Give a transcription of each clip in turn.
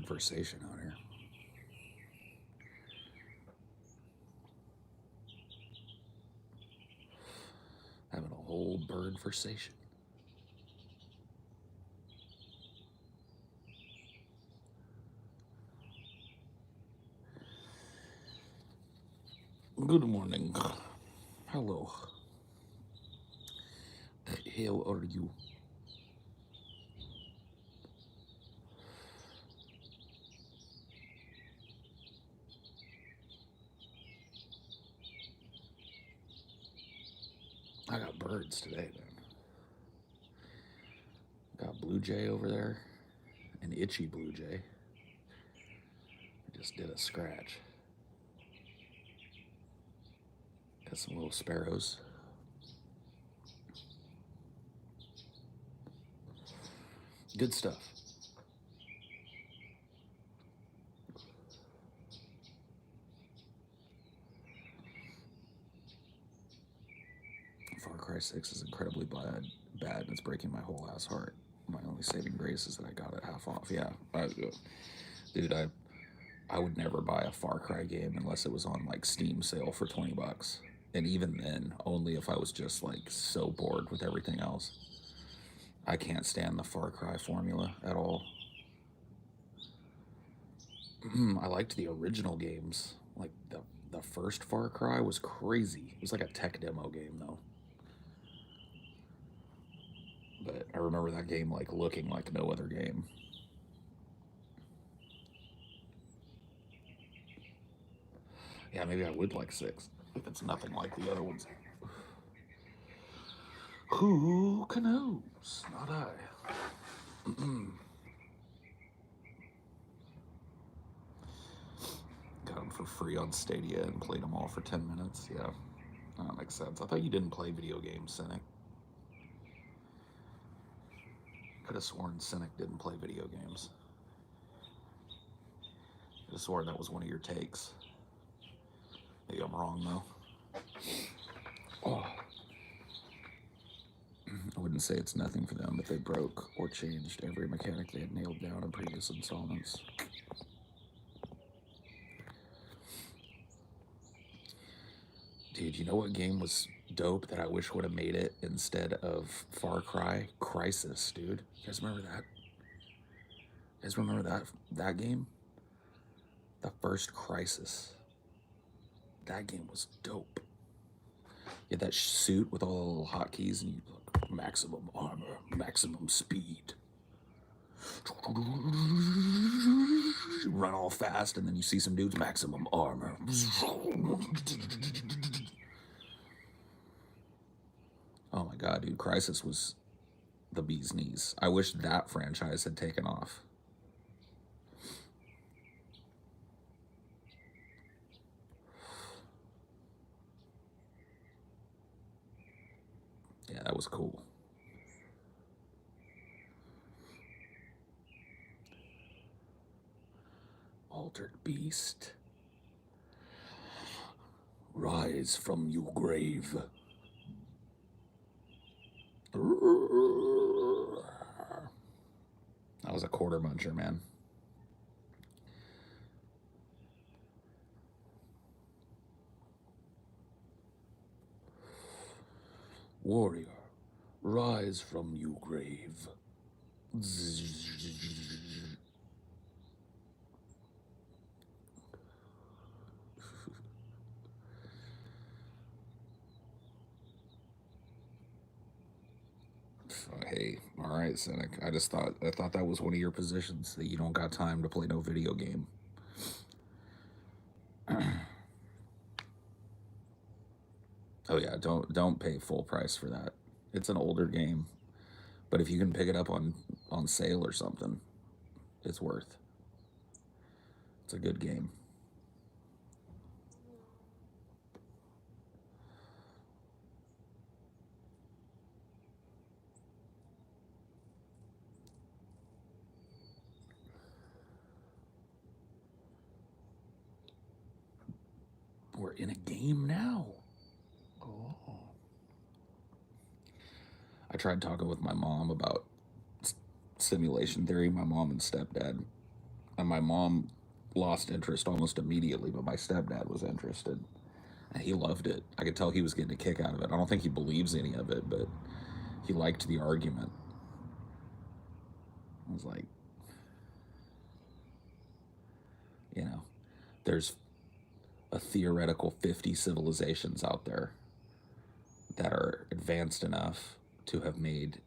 bird versation out here. Having a whole bird versation. Good morning. Hello. How are you? I got birds today, man. Got blue jay over there, an itchy blue jay. I just did a scratch. Got some little sparrows. Good stuff. Far Cry 6 is incredibly bad, and it's breaking my whole ass heart. My only saving grace is that I got it half off. Yeah, dude, I would never buy a Far Cry game unless it was on like Steam sale for $20. And even then, only if I was just like so bored with everything else. I can't stand the Far Cry formula at all. I liked the original games. Like the first Far Cry was crazy. It was like a tech demo game though. But I remember that game like looking like no other game. Yeah, maybe I would like 6 if it's nothing like the other ones. Who knows? Not I. Got them for free on Stadia and played them all for 10 minutes. Yeah, that makes sense. I thought you didn't play video games, Cynic. Could have sworn Cynic didn't play video games. Could have sworn that was one of your takes. Maybe I'm wrong though. Oh. I wouldn't say it's nothing for them, but they broke or changed every mechanic they had nailed down in previous installments. Dude, you know what game was dope that I wish would have made it instead of Far Cry? Crysis, dude. You guys remember that? You guys remember that game? The first Crysis. That game was dope. You had that suit with all the little hotkeys and you look maximum armor, maximum speed. Run all fast and then you see some dudes, maximum armor. Oh my god, dude, Crysis was the bee's knees. I wish that franchise had taken off. Yeah, that was cool. Altered beast, rise from your grave. That was a quarter muncher, man. Warrior, rise from your grave. Hey, all right, Cynic. I thought that was one of your positions, that you don't got time to play no video game. Oh yeah, don't pay full price for that. It's an older game, but if you can pick it up on sale or something, it's worth. It's a good game. We're in a game now. Oh. I tried talking with my mom about simulation theory, my mom and stepdad, And my mom lost interest almost immediately, but my stepdad was interested. And he loved it. I could tell he was getting a kick out of it. I don't think he believes any of it, but he liked the argument. I was like, you know, there's a theoretical 50 civilizations out there that are advanced enough to have made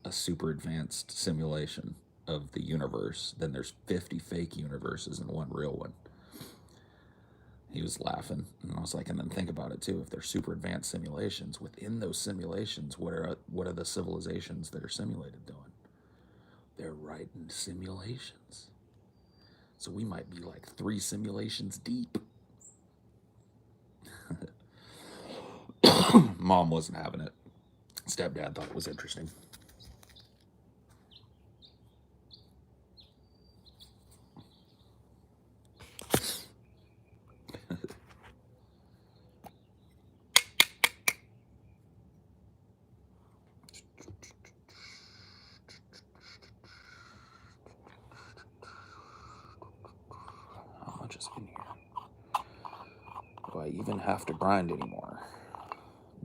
a super advanced simulation of the universe. Then there's 50 fake universes and one real one. He was laughing, and I was like, and then think about it too. If they're super advanced simulations, within those simulations, what are the civilizations that are simulated doing? They're writing simulations. So we might be like 3 simulations deep. Mom wasn't having it. Stepdad thought it was interesting. How much is in here? Do I even have to grind anymore?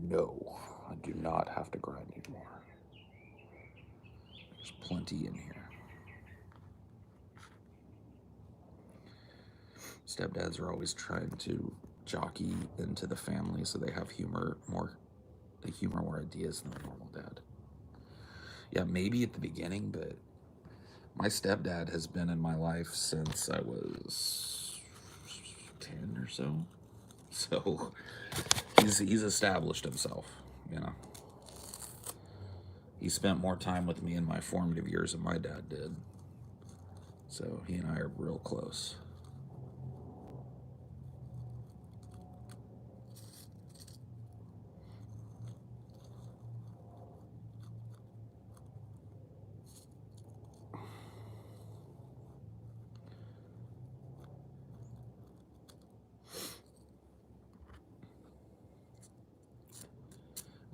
No, I do not have to grind anymore. There's plenty in here. Stepdads are always trying to jockey into the family so they have more ideas than a normal dad. Yeah, maybe at the beginning, but my stepdad has been in my life since I was 10 or so. So he's established himself, you know. He spent more time with me in my formative years than my dad did. So he and I are real close.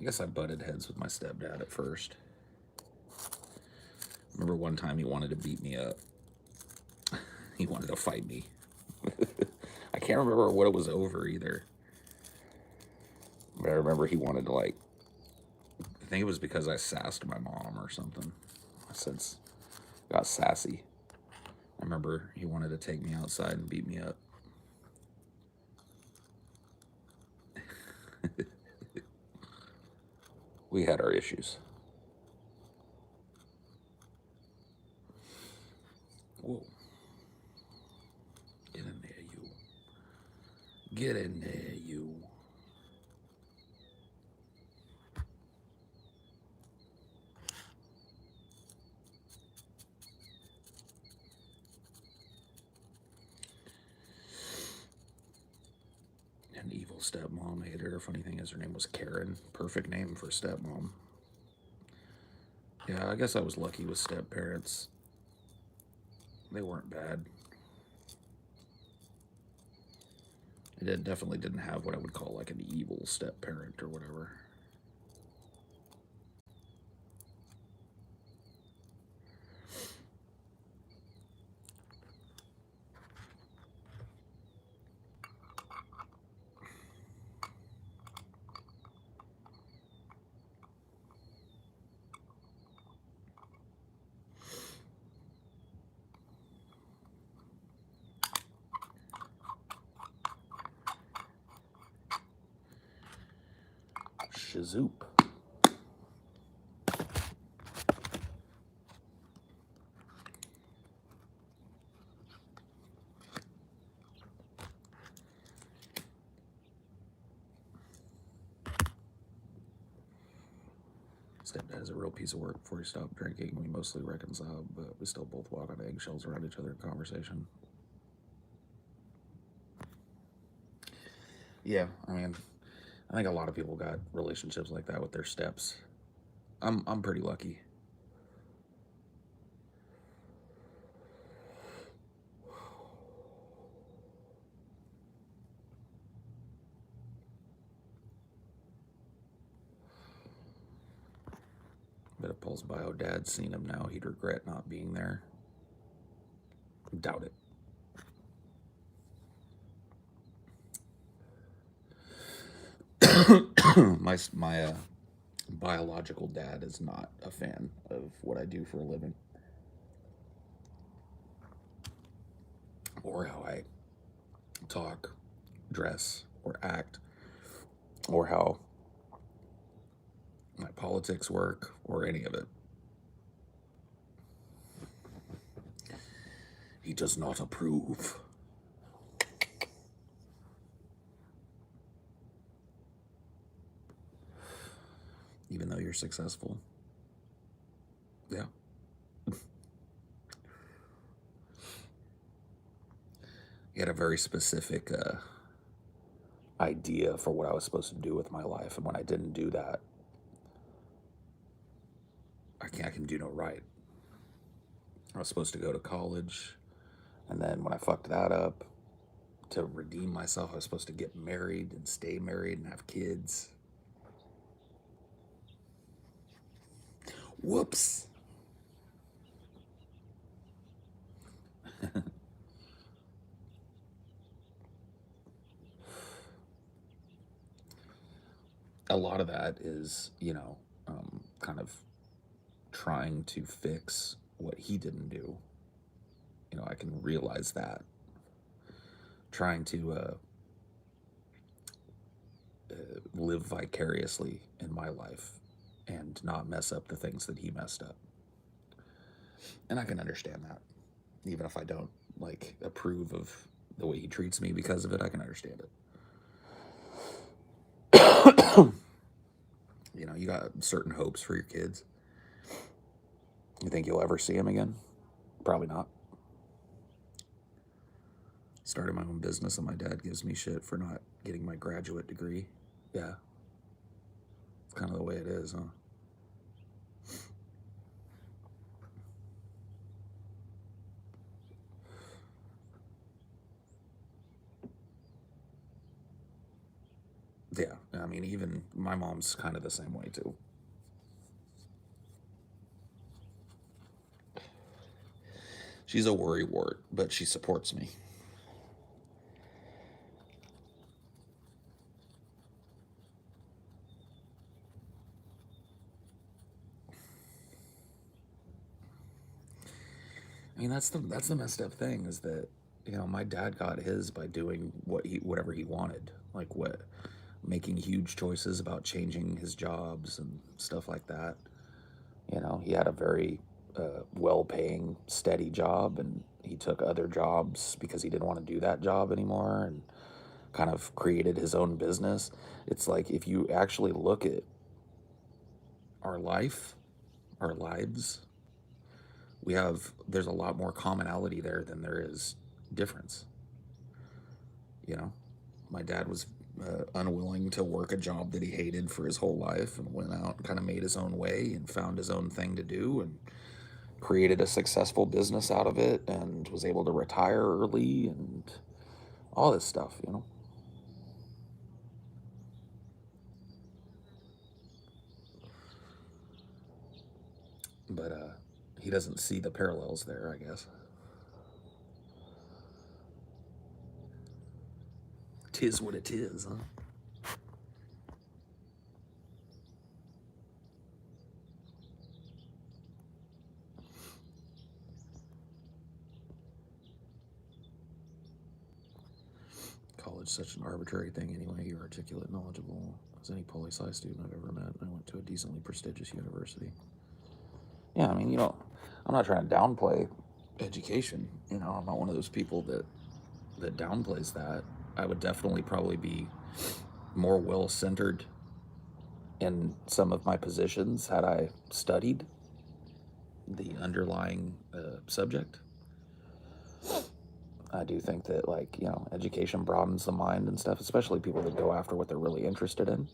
I guess I butted heads with my stepdad at first. Remember one time he wanted to beat me up. He wanted to fight me. I can't remember what it was over either. But I remember he wanted to I think it was because I sassed my mom or something. I said, got sassy. I remember he wanted to take me outside and beat me up. We had our issues. Whoa. Get in there, you. Get in there, you. An evil stepmom. Hated her. Funny thing is, her name was Karen. Perfect name for stepmom. Yeah, I guess I was lucky with step parents. They weren't bad. It definitely didn't have what I would call like an evil step parent or whatever. Shazoop. Stepdad is a real piece of work before he stopped drinking. We mostly reconciled, but we still both walk on eggshells around each other in conversation. Yeah, I mean, I think a lot of people got relationships like that with their steps. I'm pretty lucky. But if Paul's bio dad seen him now, he'd regret not being there. Doubt it. My biological dad is not a fan of what I do for a living or how I talk, dress, or act, or how my politics work, or any of it. He does not approve. Even though you're successful. Yeah. He had a very specific idea for what I was supposed to do with my life. And when I didn't do that, I can do no right. I was supposed to go to college. And then when I fucked that up, to redeem myself, I was supposed to get married and stay married and have kids. Whoops. A lot of that is, kind of trying to fix what he didn't do. I can realize that. Trying to live vicariously in my life and not mess up the things that he messed up. And I can understand that. Even if I don't approve of the way he treats me because of it, I can understand it. You got certain hopes for your kids. You think you'll ever see them again? Probably not. Started my own business and my dad gives me shit for not getting my graduate degree. Yeah. It's kind of the way it is, huh? Yeah, I mean, even my mom's kind of the same way too. She's a worrywart, but she supports me. I mean, that's the messed up thing is that my dad got his by doing whatever he wanted, like making huge choices about changing his jobs and stuff like that. He had a very well-paying, steady job, and he took other jobs because he didn't want to do that job anymore, and kind of created his own business. It's like if you actually look at our life, our lives, there's a lot more commonality there than there is difference. You know, my dad was unwilling to work a job that he hated for his whole life and went out and kind of made his own way and found his own thing to do and created a successful business out of it and was able to retire early and all this stuff. But he doesn't see the parallels there, I guess. Tis what it is, huh? College such an arbitrary thing anyway. You're articulate, knowledgeable as any poli-sci student I've ever met. I went to a decently prestigious university. Yeah, I mean, I'm not trying to downplay education. I'm not one of those people that downplays that. I would definitely probably be more well centered in some of my positions had I studied the underlying subject. I do think that education broadens the mind and stuff, especially people that go after what they're really interested in.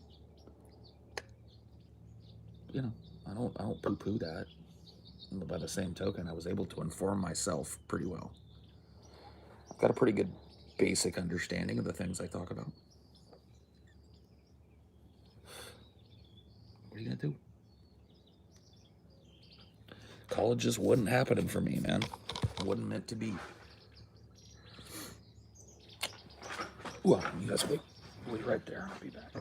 You know, I don't poo-poo that. But by the same token, I was able to inform myself pretty well. I've got a pretty good basic understanding of the things I talk about. What are you gonna do? College just wasn't happening for me, man. It wasn't meant to be. Well, you guys wait right there. I'll be back.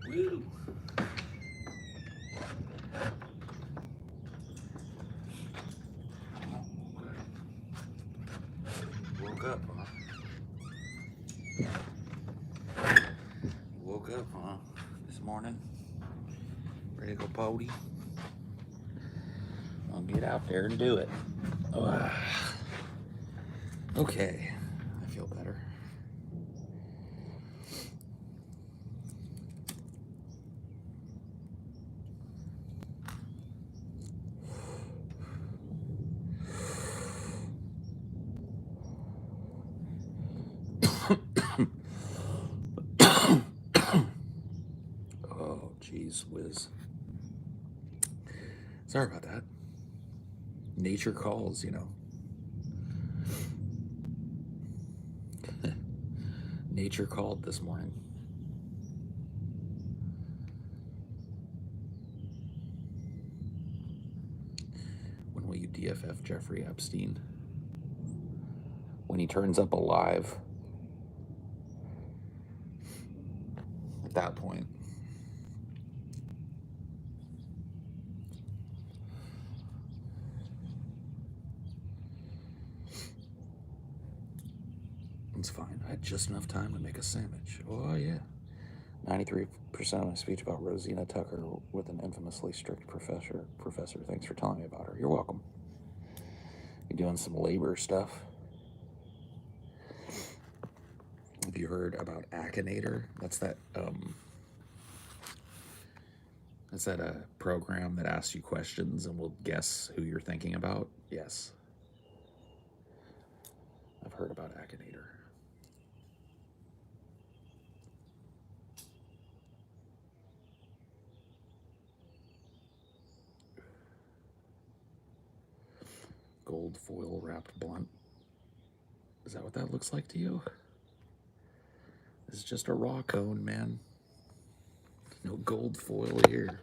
Woo. Woke up, huh? Woke up, huh? This morning. Ready to go potty? I'll get out there and do it. Okay. I feel better. Oh, geez whiz. Sorry about that. Nature calls, you know. Nature called this morning. When will you DFF Jeffrey Epstein? When he turns up alive. At that point. one's fine. I had just enough time to make a sandwich. Oh, yeah. 93% of my speech about Rosina Tucker with an infamously strict professor. Thanks for telling me about her. You're welcome. You're doing some labor stuff. Have you heard about Akinator? That's that program that asks you questions and will guess who you're thinking about? Yes. I've heard about Akinator. Gold foil wrapped blunt. Is that what that looks like to you? It's just a raw cone, man. No gold foil here.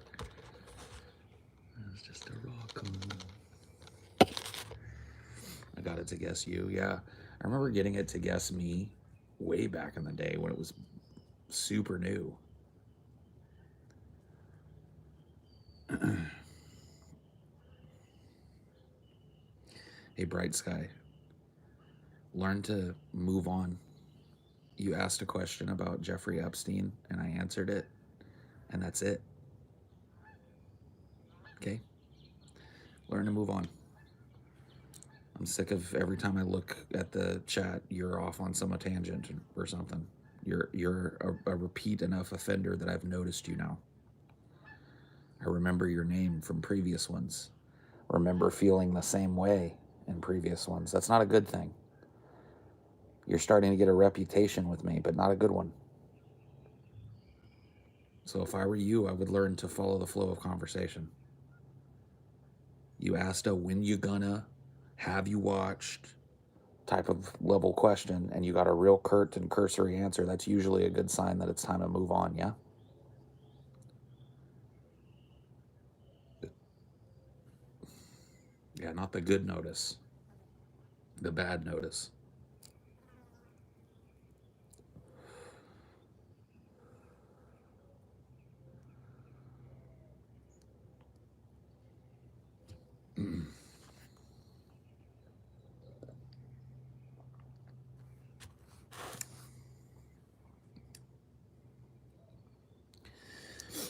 It's just a raw cone. I got it to guess you. Yeah. I remember getting it to guess me way back in the day when it was super new. Hey, Bright Sky. Learn to move on. You asked a question about Jeffrey Epstein, and I answered it, and that's it. Okay? Learn to move on. I'm sick of every time I look at the chat, you're off on some tangent or something. You're a repeat enough offender that I've noticed you now. I remember your name from previous ones. Remember feeling the same way in previous ones. That's not a good thing. You're starting to get a reputation with me, but not a good one. So if I were you, I would learn to follow the flow of conversation. You asked a when you gonna, have you watched type of level question, and you got a real curt and cursory answer. That's usually a good sign that it's time to move on, yeah? Yeah, not the good notice, the bad notice.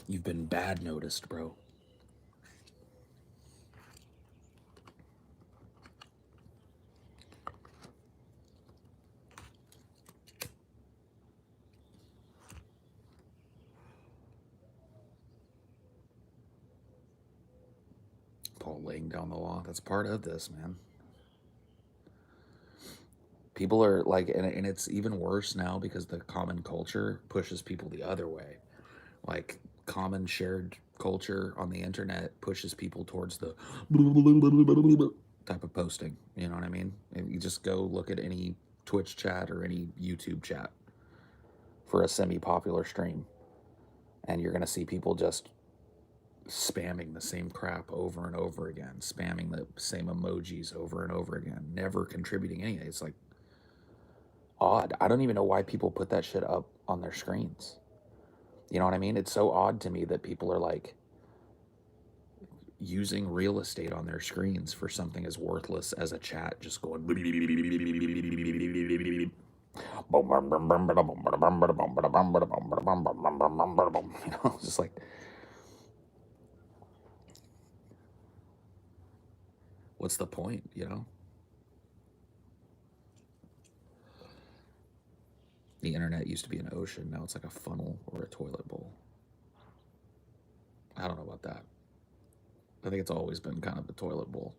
You've been bad noticed, bro. Paul laying down the law. That's part of this, man. People are like, and it's even worse now because the common culture pushes people the other way. Like, common shared culture on the internet pushes people towards the type of posting. You know what I mean? And you just go look at any Twitch chat or any YouTube chat for a semi-popular stream, and you're going to see people just spamming the same crap over and over again, spamming the same emojis over and over again, never contributing anything. It's like odd. I don't even know why people put that shit up on their screens. You know what I mean? It's so odd to me that people are like using real estate on their screens for something as worthless as a chat, just going. You know, just like, what's the point, you know? The internet used to be an ocean. Now it's like a funnel or a toilet bowl. I don't know about that. I think it's always been kind of a toilet bowl.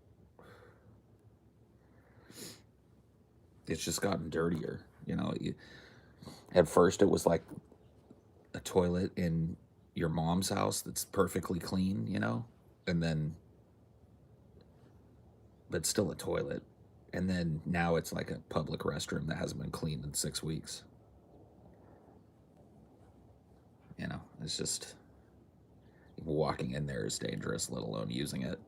It's just gotten dirtier, you know. At first, it was like a toilet in your mom's house that's perfectly clean, you know, and then, but still a toilet. And then now it's like a public restroom that hasn't been cleaned in 6 weeks. You know, it's just walking in there is dangerous, let alone using it.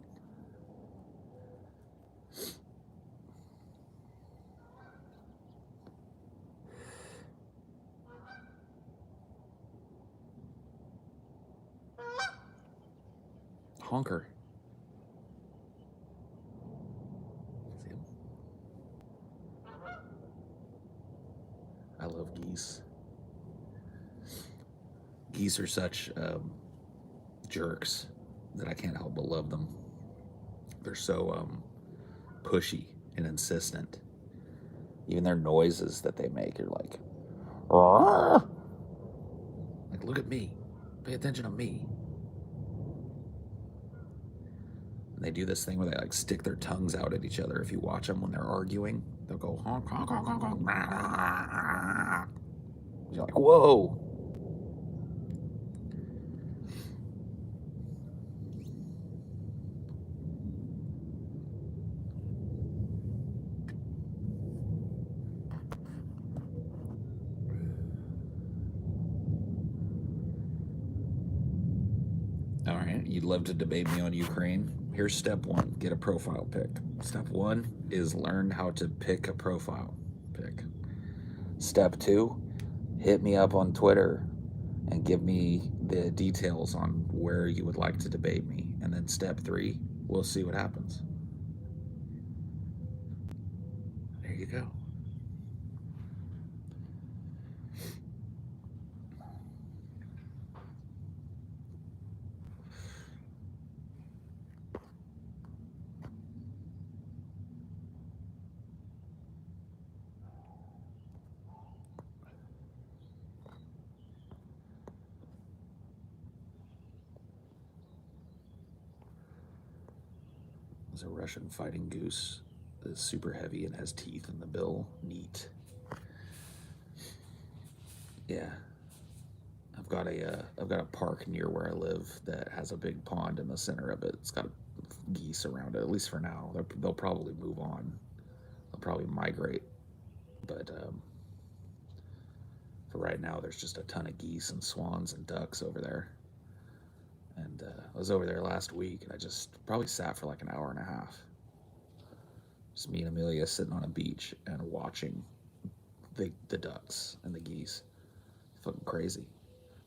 Honker. See him? Geese are such jerks that I can't help but love them. They're so pushy and insistent. Even their noises that they make are like, "Arr!" Like, look at me, pay attention to me. And they do this thing where they like stick their tongues out at each other. If you watch them when they're arguing, they'll go honk honk honk honk honk. You're like, whoa. All right, you'd love to debate me on Ukraine. Here's step one: get a profile pic. Step one is learn how to pick a profile pic. Step two, hit me up on Twitter and give me the details on where you would like to debate me. And then step three, we'll see what happens. There you go. There's a Russian fighting goose that's super heavy and has teeth in the bill. Neat. Yeah. I've got a park near where I live that has a big pond in the center of it. It's got geese around it, at least for now. They'll probably move on. They'll probably migrate. But for right now, there's just a ton of geese and swans and ducks over there. And I was over there last week, and I just probably sat for like an hour and a half. Just me and Amelia sitting on a beach and watching the ducks and the geese. Fucking crazy.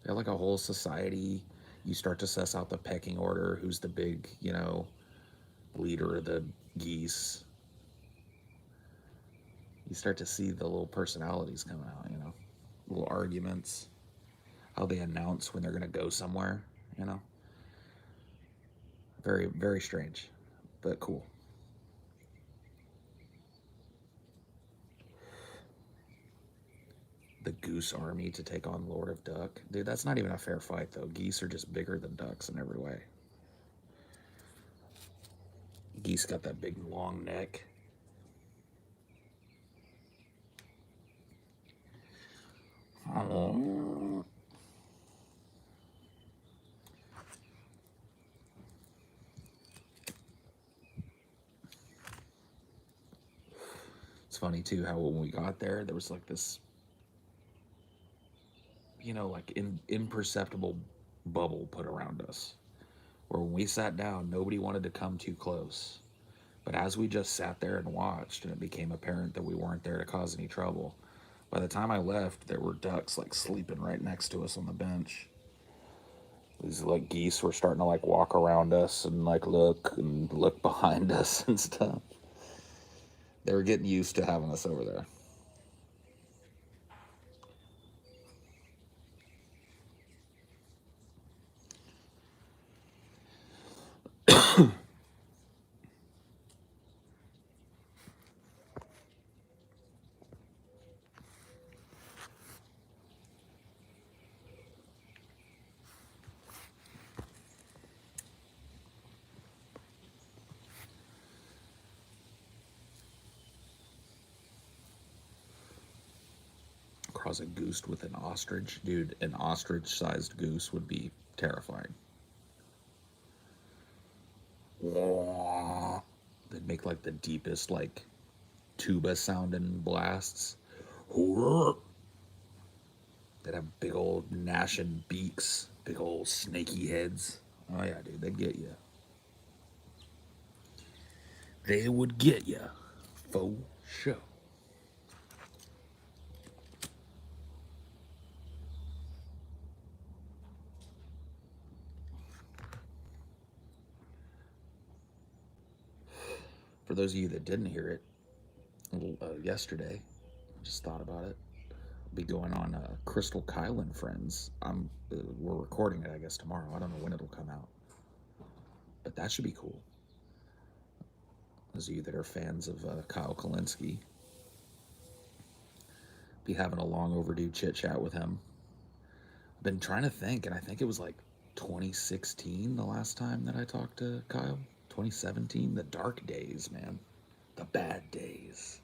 They have like a whole society. You start to suss out the pecking order. Who's the big, leader of the geese? You start to see the little personalities come out. Little arguments. How they announce when they're gonna go somewhere. Very, very strange, but cool. The goose army to take on Lord of Duck. Dude, that's not even a fair fight, though. Geese are just bigger than ducks in every way. Geese got that big, long neck. Oh. It's funny, too, how when we got there was like this, like imperceptible bubble put around us. Where when we sat down, nobody wanted to come too close. But as we just sat there and watched, and it became apparent that we weren't there to cause any trouble, by the time I left, there were ducks like sleeping right next to us on the bench. These like geese were starting to like walk around us and like look behind us and stuff. They were getting used to having us over there. Cross a goose with an ostrich, dude. An ostrich-sized goose would be terrifying. They'd make like the deepest like tuba sounding blasts. They'd have big old gnashing beaks, big old snaky heads. Oh yeah, dude, they'd get you. They would get you, for sure. For those of you that didn't hear it yesterday, just thought about it. Be going on Crystal Kyle and Friends. We're recording it, I guess, tomorrow. I don't know when it'll come out, but that should be cool. Those of you that are fans of Kyle Kalinske, be having a long overdue chit chat with him. I've been trying to think, and I think it was like 2016 the last time that I talked to Kyle. 2017, the dark days, man, the bad days.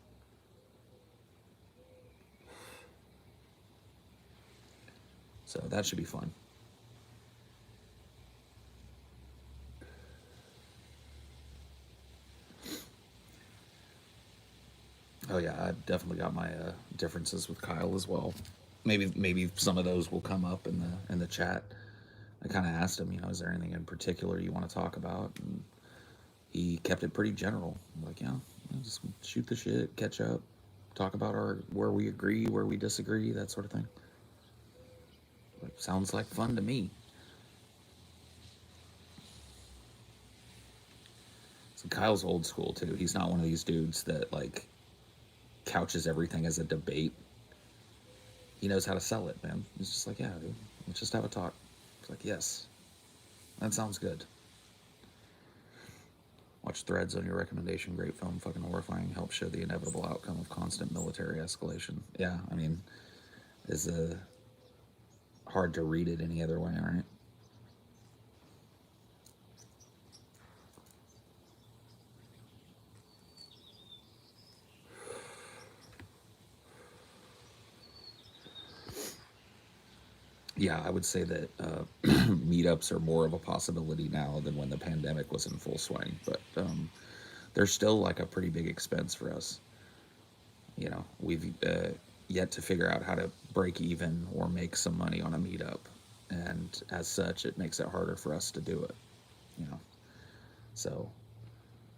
So that should be fun. Oh yeah, I've definitely got my differences with Kyle as well. Maybe some of those will come up in the chat. I kind of asked him, is there anything in particular you want to talk about? And he kept it pretty general. I'm like, yeah, just shoot the shit, catch up, talk about our where we agree, where we disagree, that sort of thing. Like, sounds like fun to me. So Kyle's old school too. He's not one of these dudes that like couches everything as a debate. He knows how to sell it, man. He's just like, yeah, dude, let's just have a talk. It's like, yes, that sounds good. Watch Threads on your recommendation. Great film, fucking horrifying. Helps show the inevitable outcome of constant military escalation. Yeah, I mean, is hard to read it any other way, right? Yeah, I would say that meetups are more of a possibility now than when the pandemic was in full swing, but they're still like a pretty big expense for us. We've yet to figure out how to break even or make some money on a meetup, and as such, it makes it harder for us to do it. You know, so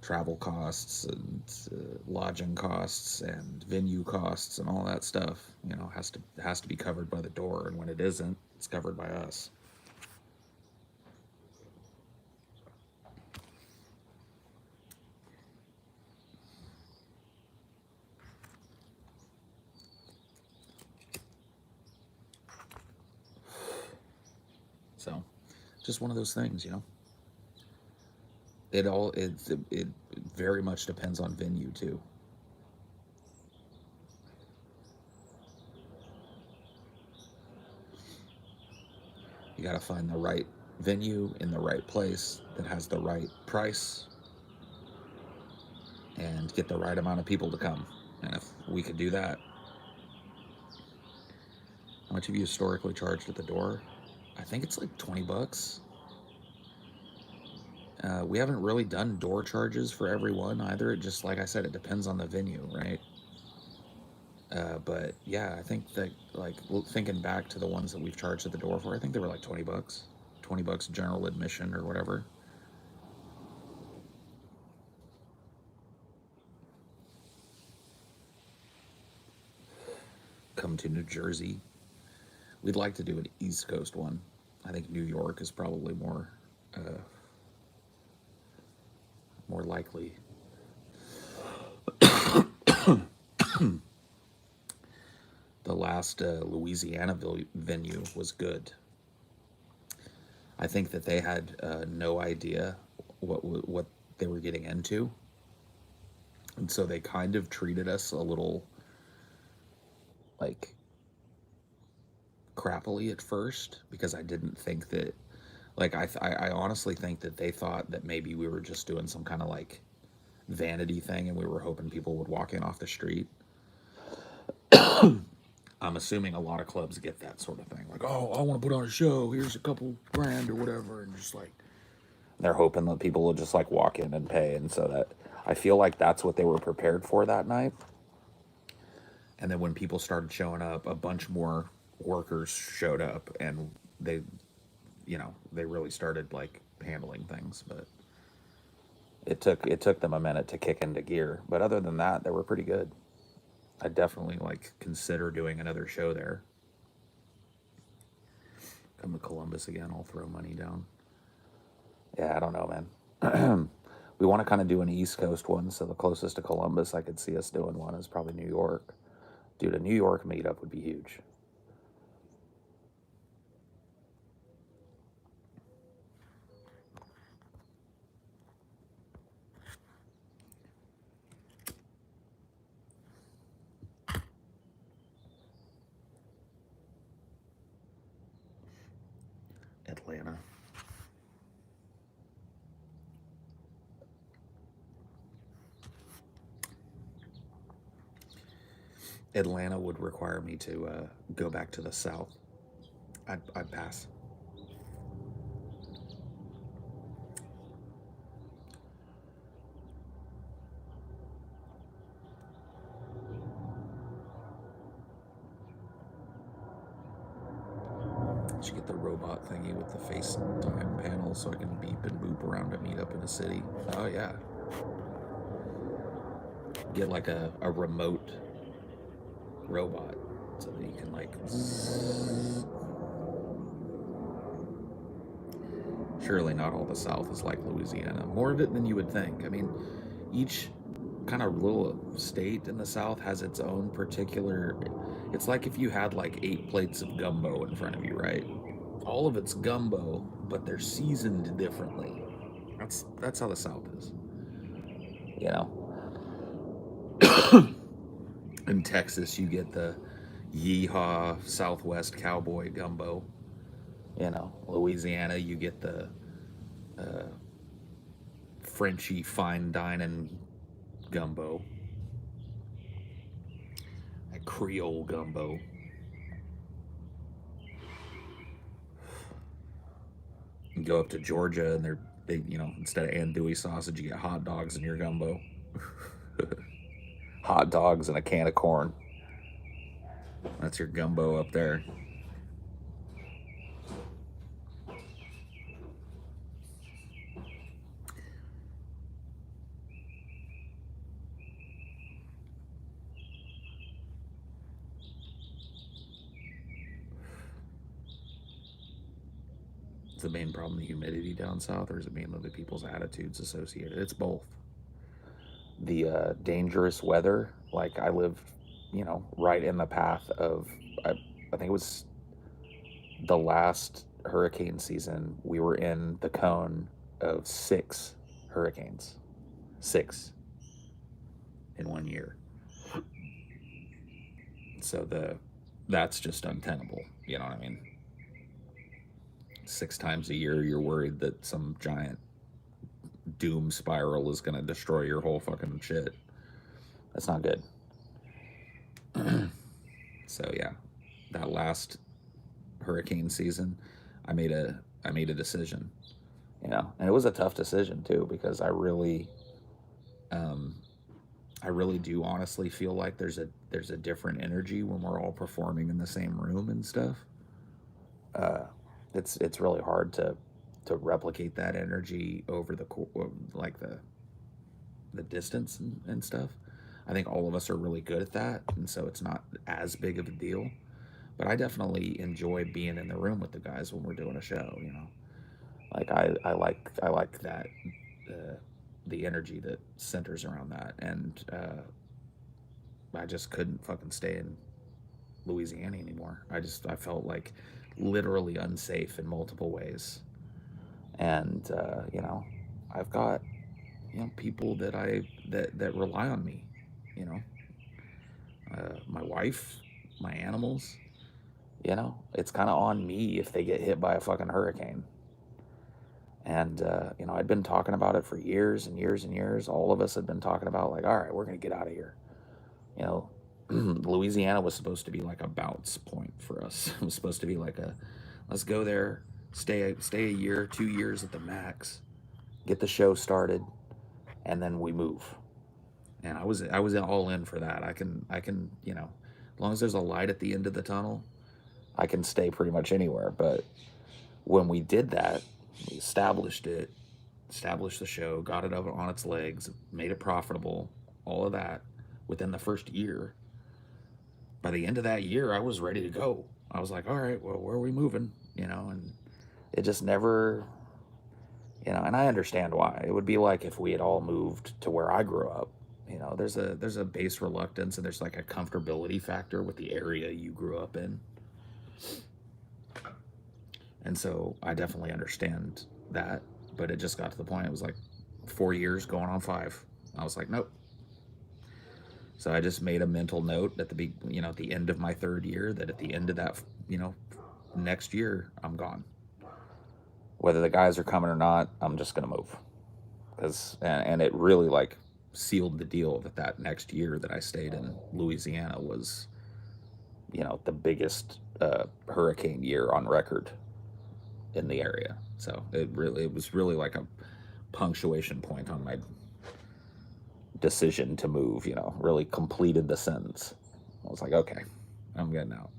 travel costs and lodging costs and venue costs and all that stuff, has to be covered by the door, and when it isn't, it's covered by us. So, just one of those things. It very much depends on venue too. You got to find the right venue in the right place that has the right price and get the right amount of people to come. And if we could do that, how much have you historically charged at the door? I think it's like $20. We haven't really done door charges for everyone either. It just, like I said, it depends on the venue, right? But yeah, I think that, like, thinking back to the ones that we've charged at the door for, I think they were like $20, $20 general admission or whatever. Come to New Jersey. We'd like to do an East Coast one. I think New York is probably more likely. The last Louisiana venue was good. I think that they had no idea what they were getting into, and so they kind of treated us a little like crappily at first, because I didn't think that, like, I honestly think that they thought that maybe we were just doing some kind of like vanity thing and we were hoping people would walk in off the street. I'm assuming a lot of clubs get that sort of thing, like, oh, I want to put on a show, here's a couple grand or whatever, and just like they're hoping that people will just like walk in and pay. And so that, I feel like that's what they were prepared for that night. And then when people started showing up, a bunch more workers showed up, and they really started like handling things. But it took them a minute to kick into gear. But other than that, they were pretty good. I definitely like consider doing another show there. Come to Columbus again, I'll throw money down. Yeah, I don't know, man. We want to kind of do an East Coast one, so the closest to Columbus I could see us doing one is probably New York. Dude, a New York meetup would be huge. Atlanta. Atlanta would require me to go back to the South. I'd pass. Should get the robot thingy with the FaceTime panel so I can beep and boop around a meetup in a city. Oh yeah. Get like a remote robot so that you can like surely not all the South is like Louisiana. More of it than you would think. I mean, each kind of little state in the South has its own particular. It's like if you had like 8 plates of gumbo in front of you, right? All of it's gumbo, but they're seasoned differently. That's how the South is. You know, in Texas, you get the yeehaw Southwest cowboy gumbo. You know, Louisiana, you get the uh, Frenchy fine dining gumbo, that Creole gumbo. You go up to Georgia and instead of andouille sausage, you get hot dogs in your gumbo. Hot dogs and a can of corn. That's your gumbo up there. Is the main problem the humidity down south, or is it mainly the people's attitudes associated? It's both. The dangerous weather, like I live, right in the path of, I think it was the last hurricane season, we were in the cone of 6 hurricanes. 6 in one year. So that's just untenable. You know what I mean? 6 times a year, you're worried that some giant doom spiral is going to destroy your whole fucking shit. That's not good. So yeah, that last hurricane season, I made a decision, and it was a tough decision too because I really do honestly feel like there's a different energy when we're all performing in the same room and stuff. Uh, it's really hard to replicate that energy over like the distance and stuff. I think all of us are really good at that, and so it's not as big of a deal. But I definitely enjoy being in the room with the guys when we're doing a show. Like I like that the energy that centers around that, and I just couldn't fucking stay in Louisiana anymore. I felt like literally unsafe in multiple ways, and I've got people that rely on me, you know, my wife, my animals. It's kind of on me if they get hit by a fucking hurricane. And I'd been talking about it for years and years and years. All of us had been talking about like, all right, we're gonna get out of here. You know, Louisiana was supposed to be like a bounce point for us. It was supposed to be like let's go there, stay a year, 2 years at the max, get the show started, and then we move. And I was all in for that. I can as long as there's a light at the end of the tunnel, I can stay pretty much anywhere. But when we did that, we established the show, got it up on its legs, made it profitable, all of that within the first year. By the end of that year, I was ready to go. I was like, all right, well, where are we moving? And it just never, and I understand why. It would be like if we had all moved to where I grew up, You know, there's a base reluctance, and there's like a comfortability factor with the area you grew up in. And so I definitely understand that, but it just got to the point, it was like 4 years going on 5. I was like, nope. So I just made a mental note at at the end of my 3rd year, that at the end of that, next year, I'm gone. Whether the guys are coming or not, I'm just gonna move. And it really like sealed the deal that next year that I stayed in Louisiana was, the biggest hurricane year on record in the area. So it was really like a punctuation point on my decision to move. Really completed the sentence. I was like, okay, I'm getting out.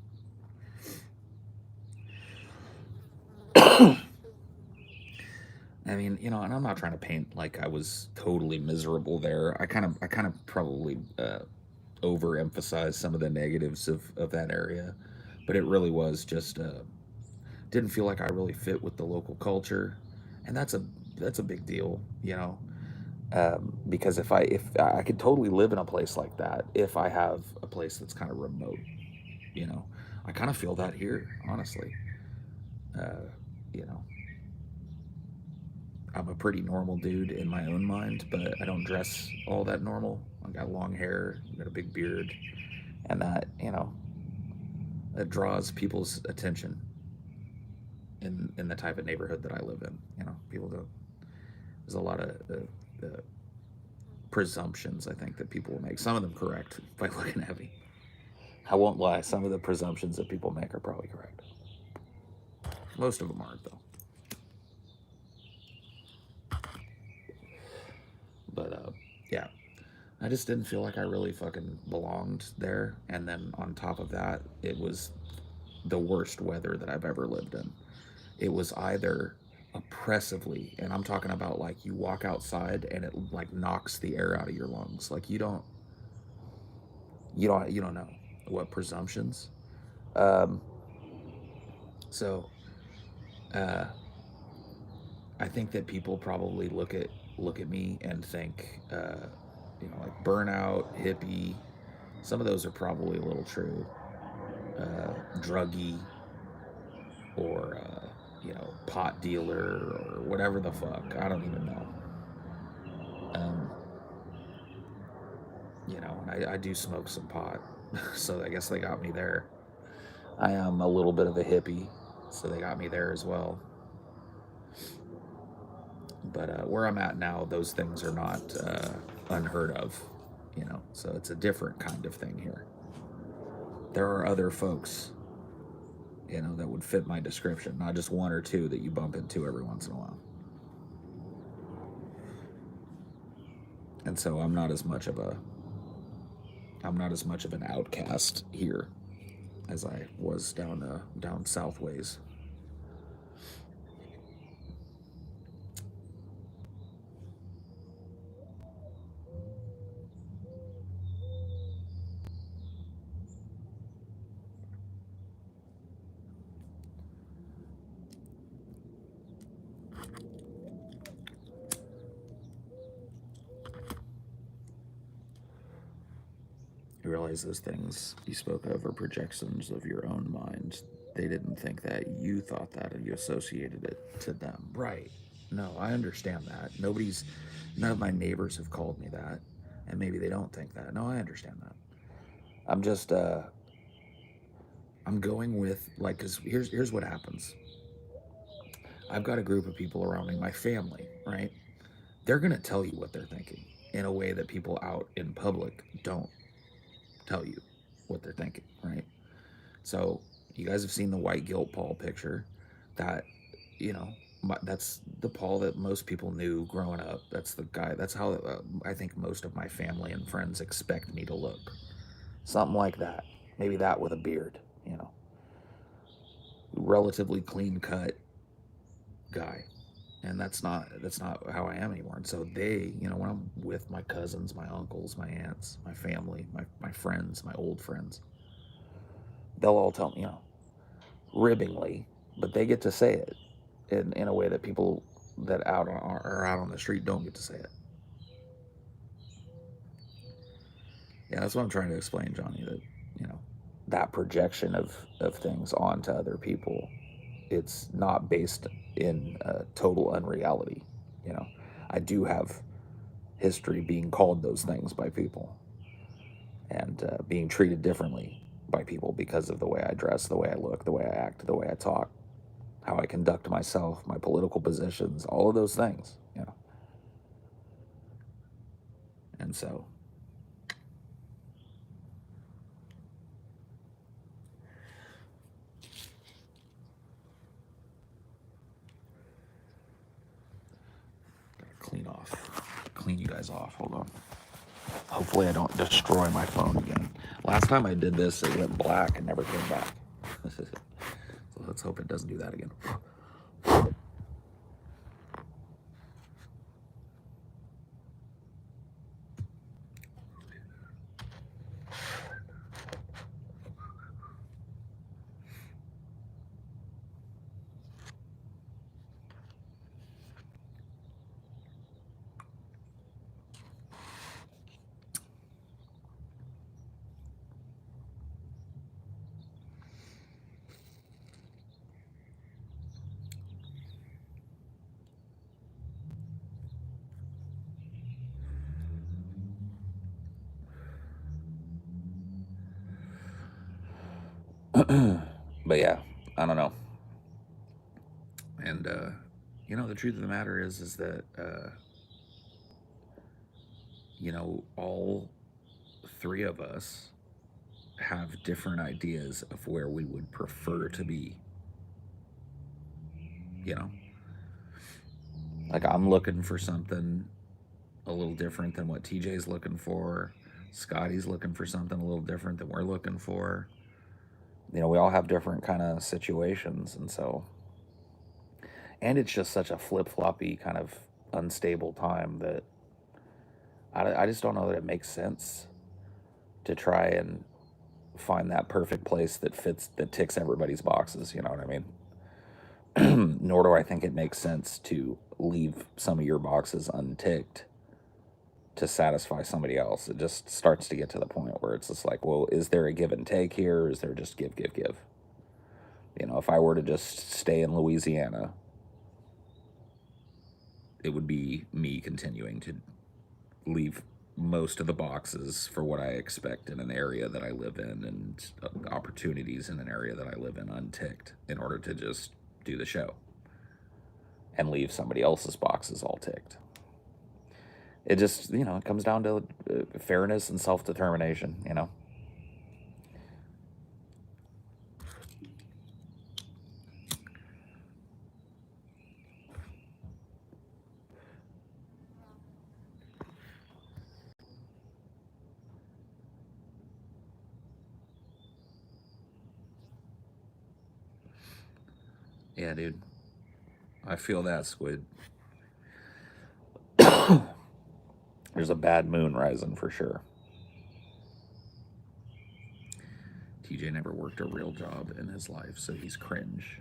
I mean, and I'm not trying to paint like I was totally miserable there. I kind of probably overemphasized some of the negatives of that area, but it really was just didn't feel like I really fit with the local culture, and that's a big deal, because if I could totally live in a place like that if I have a place that's kind of remote, you know. I kind of feel that here, honestly. Uh, you know, I'm a pretty normal dude in my own mind, but I don't dress all that normal. I got long hair, I got a big beard, and that draws people's attention in the type of neighborhood that I live in. People don't. There's a lot of presumptions I think that people will make. Some of them correct by looking at me. I won't lie. Some of the presumptions that people make are probably correct. Most of them aren't, though. But yeah, I just didn't feel like I really fucking belonged there. And then on top of that, it was the worst weather that I've ever lived in. It was either oppressively, and I'm talking about like you walk outside and it like knocks the air out of your lungs. Like you don't know what presumptions. Um, so uh, I think that people probably look at me and think, like burnout, hippie. Some of those are probably a little true. Druggy, or pot dealer, or whatever the fuck. I don't even know. Um, and I do smoke some pot, so I guess they got me there. I am a little bit of a hippie, so they got me there as well. But where I'm at now, those things are not unheard of, so it's a different kind of thing here. There are other folks, that would fit my description, not just one or two that you bump into every once in a while. And so I'm not as much of an outcast here as I was down south ways. You realize those things you spoke of are projections of your own mind. They didn't think that, you thought that, and you associated it to them. Right. No, I understand that. None of my neighbors have called me that, and maybe they don't think that. No, I understand that. I'm just, I'm going with, like, because here's what happens. I've got a group of people around me, my family, right? They're going to tell you what they're thinking in a way that people out in public don't tell you what they're thinking, right? So you guys have seen the white guilt Paul picture. That, you know, that's the Paul that most people knew growing up. That's the guy. That's how I think most of my family and friends expect me to look. Something like that. Maybe that with a beard. Relatively clean cut guy. And that's not how I am anymore. And so they, when I'm with my cousins, my uncles, my aunts, my family, my friends, my old friends, they'll all tell me, ribbingly, but they get to say it in a way that people that are out on the street don't get to say it. Yeah, that's what I'm trying to explain, Johnny. That you know, that projection of things onto other people, it's not based in total unreality. You know, I do have history being called those things by people and being treated differently by people because of the way I dress, the way I look, the way I act, the way I talk, how I conduct myself, my political positions, all of those things. You know, and so clean you guys off. Hold on. Hopefully, I don't destroy my phone again. Last time I did this, it went black and never came back. So let's hope it doesn't do that again. But yeah, I don't know. And the truth of the matter is that all three of us have different ideas of where we would prefer to be. You know, like I'm looking for something a little different than what TJ's looking for. Scotty's looking for something a little different than we're looking for. We all have different kind of situations, and so, and it's just such a flip floppy kind of unstable time that I just don't know that it makes sense to try and find that perfect place that ticks everybody's boxes. You know what I mean? Nor do I think it makes sense to leave some of your boxes unticked to satisfy somebody else. It just starts to get to the point where it's just like, well, is there a give and take here? Or is there just give, give, give? If I were to just stay in Louisiana, it would be me continuing to leave most of the boxes for what I expect in an area that I live in and opportunities in an area that I live in unticked in order to just do the show and leave somebody else's boxes all ticked. It just, it comes down to fairness and self determination. Yeah, dude. I feel that, Squid. There's a bad moon rising for sure. TJ never worked a real job in his life, so he's cringe.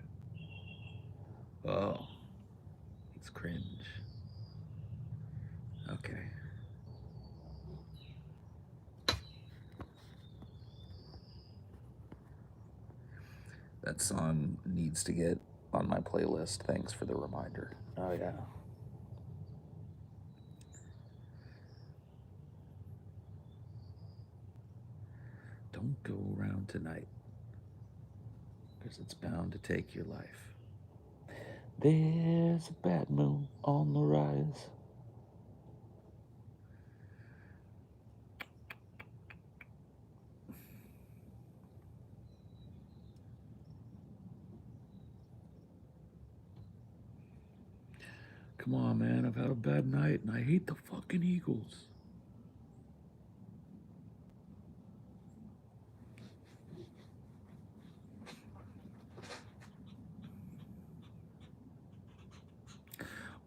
Oh, it's cringe. Okay. That song needs to get on my playlist. Thanks for the reminder. Oh, yeah. Don't go around tonight, because it's bound to take your life. There's a bad moon on the rise. Come on, man. I've had a bad night and I hate the fucking Eagles.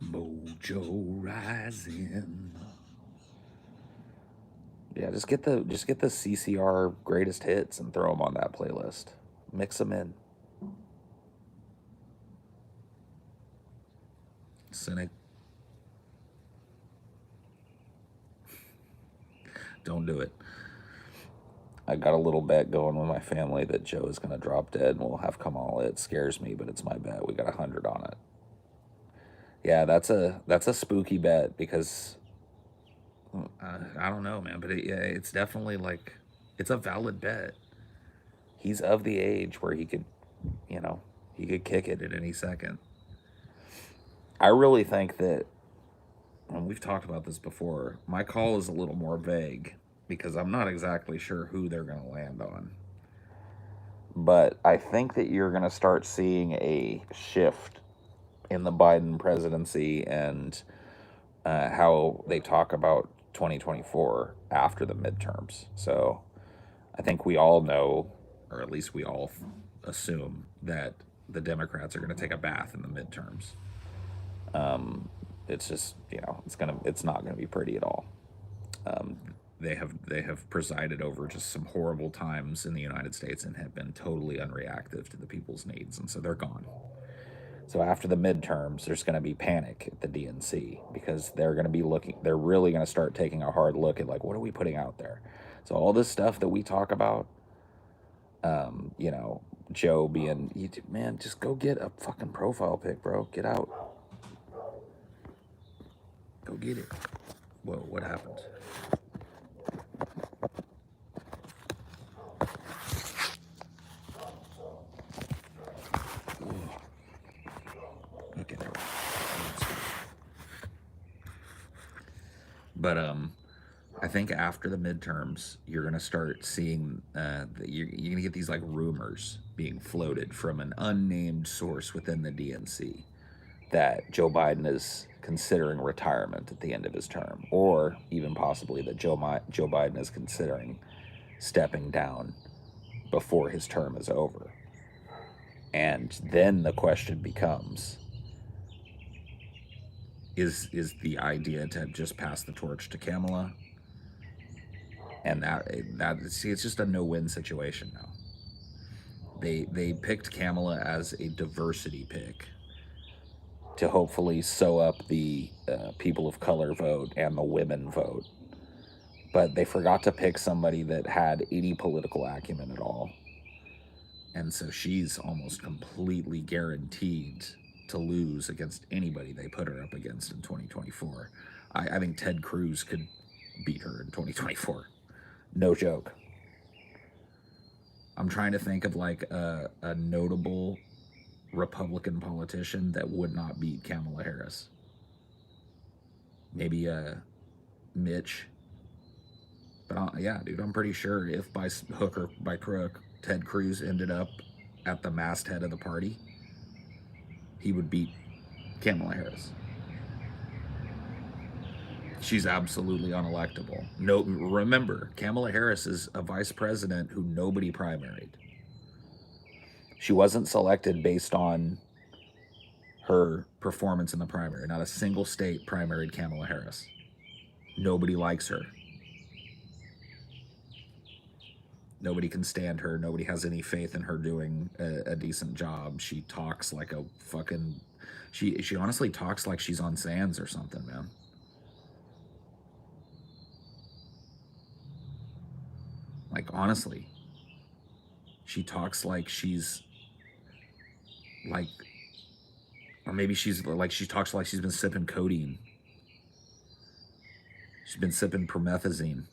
Mojo rising. Yeah, just get the CCR greatest hits and throw them on that playlist. Mix them in. Cynic. Don't do it. I got a little bet going with my family that Joe is going to drop dead and we'll have Kamala. It scares me, but it's my bet. We got 100 on it. Yeah, that's a spooky bet because I don't know, man, but yeah, it's definitely like it's a valid bet. He's of the age where he could, you know, he could kick it at any second. I really think that, and we've talked about this before, my call is a little more vague because I'm not exactly sure who they're going to land on. But I think that you're going to start seeing a shift in the Biden presidency and how they talk about 2024 after the midterms. So I think we all know, or at least we all assume, that the Democrats are going to take a bath in the midterms. It's just, you know, it's not gonna be pretty at all. They have presided over just some horrible times in the United States and have been totally unreactive to the people's needs, and so they're gone. So after the midterms, there's going to be panic at the DNC because they're going to be they're really going to start taking a hard look at like, what are we putting out there? So all this stuff that we talk about, you know, Joe being, man, just go get a fucking profile pic, bro. Get out. Go get it. Whoa, what happened? Okay, there we go. But I think after the midterms, you're gonna start seeing you're gonna get these like rumors being floated from an unnamed source within the DNC that Joe Biden is considering retirement at the end of his term, or even possibly that Joe Biden is considering stepping down before his term is over. And then the question becomes, is the idea to just pass the torch to Kamala? And that see, it's just a no-win situation now. They picked Kamala as a diversity pick to hopefully sew up the people of color vote and the women vote, but they forgot to pick somebody that had any political acumen at all. And so she's almost completely guaranteed to lose against anybody they put her up against in 2024. I think Ted Cruz could beat her in 2024. No joke. I'm trying to think of like a notable Republican politician that would not beat Kamala Harris. Maybe Mitch. But yeah, dude, I'm pretty sure if by hook or by crook Ted Cruz ended up at the masthead of the party, he would beat Kamala Harris. She's absolutely unelectable. No, remember, Kamala Harris is a vice president who nobody primaried. She wasn't selected based on her performance in the primary. Not a single state primaried Kamala Harris. Nobody likes her. Nobody can stand her. Nobody has any faith in her doing a decent job. She talks like a fucking... She honestly talks like she's on Sands or something, man. Like, honestly. She talks like she's... Like... Or maybe she's like... She talks like she's been sipping codeine. She's been sipping promethazine.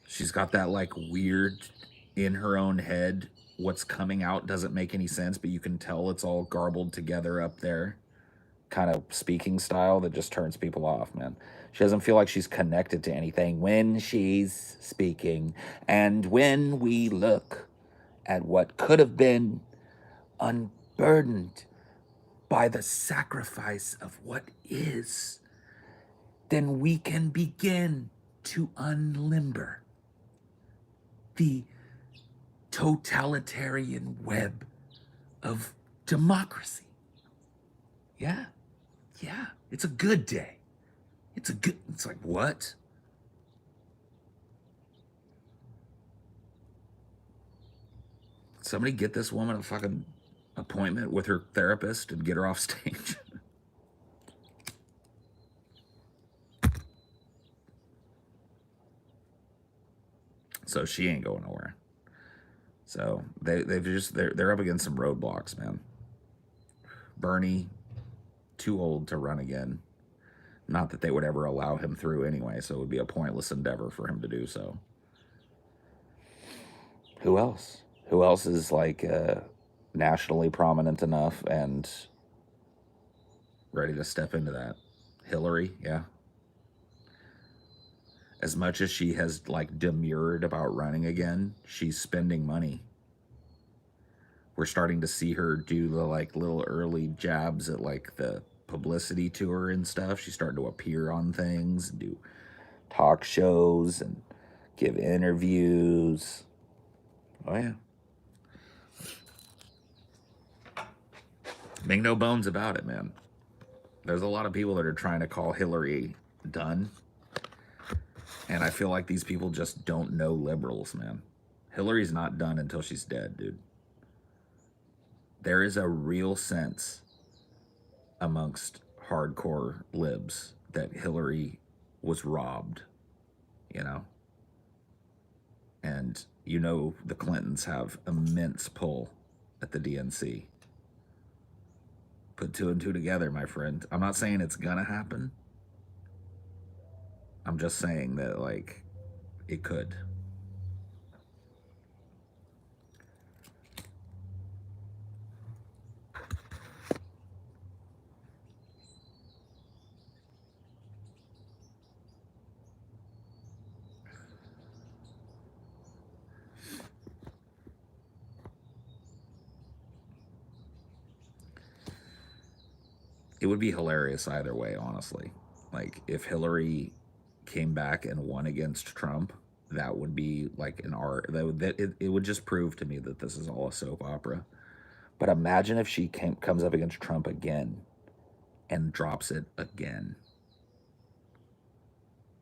She's got that like weird in her own head, what's coming out doesn't make any sense, but you can tell it's all garbled together up there kind of speaking style that just turns people off, man. She doesn't feel like she's connected to anything when she's speaking. And when we look at what could have been unburdened by the sacrifice of what is, then we can begin to unlimber the totalitarian web of democracy. Yeah. It's a good day. It's like, what? Somebody get this woman a fucking appointment with her therapist and get her off stage. So she ain't going nowhere. So they're up against some roadblocks, man. Bernie, too old to run again. Not that they would ever allow him through anyway, so it would be a pointless endeavor for him to do so. Who else? Who else is like nationally prominent enough and ready to step into that? Hillary, yeah. As much as she has like demurred about running again, she's spending money. We're starting to see her do the like little early jabs at like the publicity tour and stuff. She's starting to appear on things and do talk shows and give interviews. Oh yeah. Make no bones about it, man. There's a lot of people that are trying to call Hillary done. And I feel like these people just don't know liberals, man. Hillary's not done until she's dead, dude. There is a real sense amongst hardcore libs that Hillary was robbed, you know? And you know the Clintons have immense pull at the DNC. Put two and two together, my friend. I'm not saying it's gonna happen. I'm just saying that, like, it could. It would be hilarious either way, honestly. Like, if Hillary came back and won against Trump, that would be like an art. It would just prove to me that this is all a soap opera. But imagine if she comes up against Trump again and drops it again.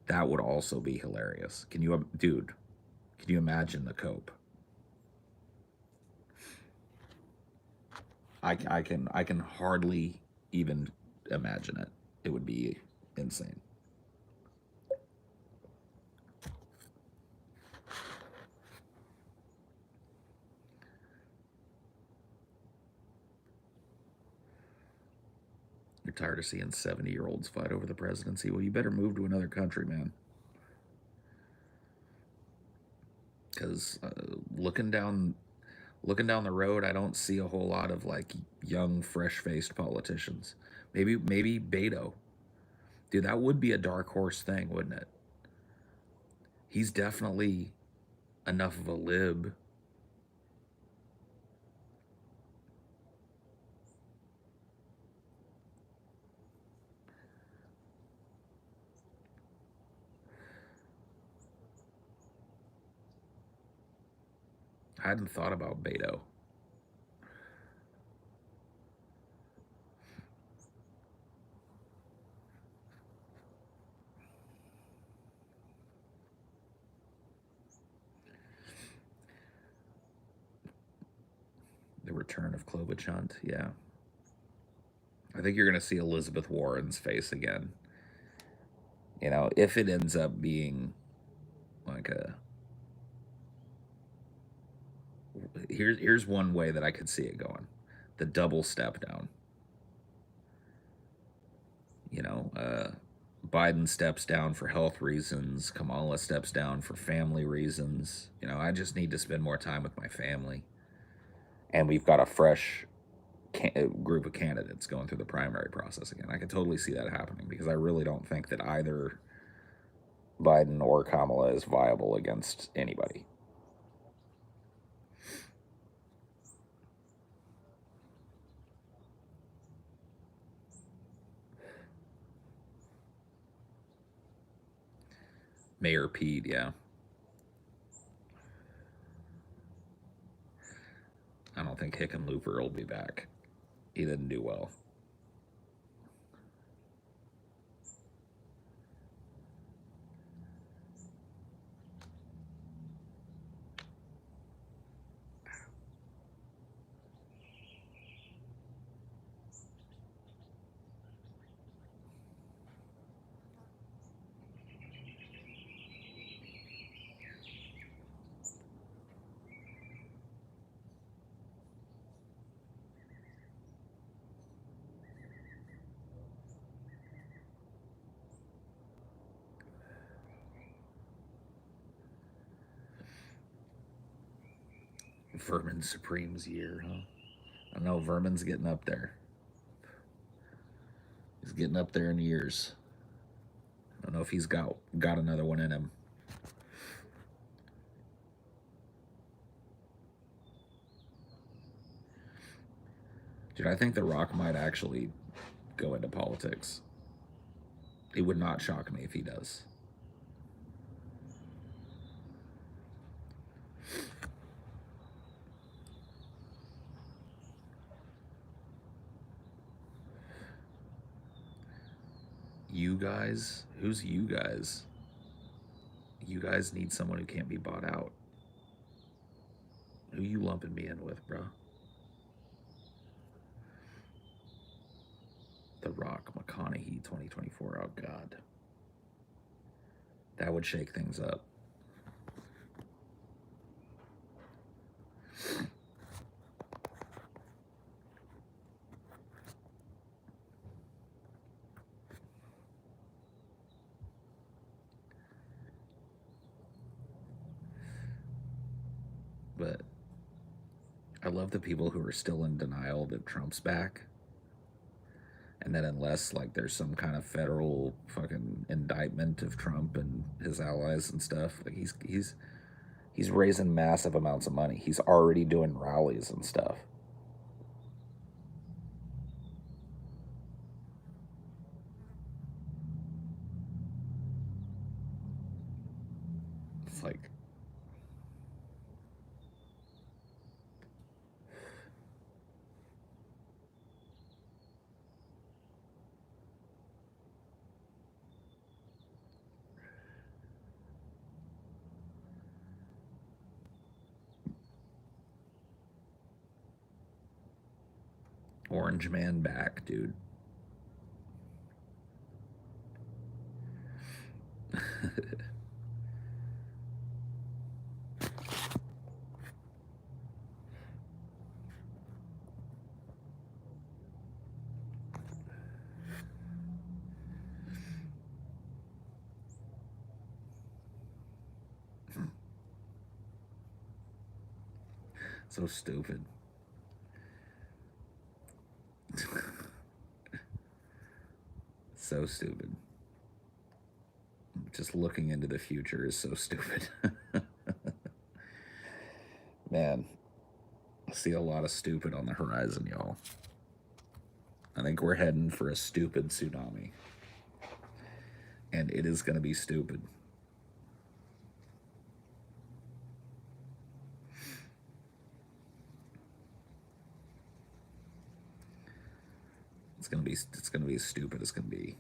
That would also be hilarious. Dude? Can you imagine the cope? I can hardly even imagine it. It would be insane. You're tired of seeing 70-year-olds fight over the presidency? Well, you better move to another country, man. Because looking down the road, I don't see a whole lot of like young, fresh-faced politicians. Maybe Beto. Dude, that would be a dark horse thing, wouldn't it? He's definitely enough of a lib. I hadn't thought about Beto. The return of Klobuchar, yeah. I think you're going to see Elizabeth Warren's face again. You know, if it ends up being like a here's one way that I could see it going. The double step down. You know, Biden steps down for health reasons, Kamala steps down for family reasons. You know, I just need to spend more time with my family. And we've got a fresh group of candidates going through the primary process again. I could totally see that happening because I really don't think that either Biden or Kamala is viable against anybody. Mayor Pete, yeah. I don't think Hickenlooper will be back. He didn't do well. Vermin Supreme's year, huh? I know Vermin's getting up there. He's getting up there in years. I don't know if he's got another one in him. Dude, I think The Rock might actually go into politics. It would not shock me if he does. You guys? Who's you guys? You guys need someone who can't be bought out. Who you lumping me in with, bro? The Rock, McConaughey, 2024. Oh, God. That would shake things up. But I love the people who are still in denial that Trump's back. And then unless like there's some kind of federal fucking indictment of Trump and his allies and stuff, like he's raising massive amounts of money. He's already doing rallies and stuff. It's like Orange Man back, dude. So stupid. So stupid. Just looking into the future is so stupid. Man, I see a lot of stupid on the horizon, y'all. I think we're heading for a stupid tsunami. And it is going to be stupid. It's going to be as stupid as can be.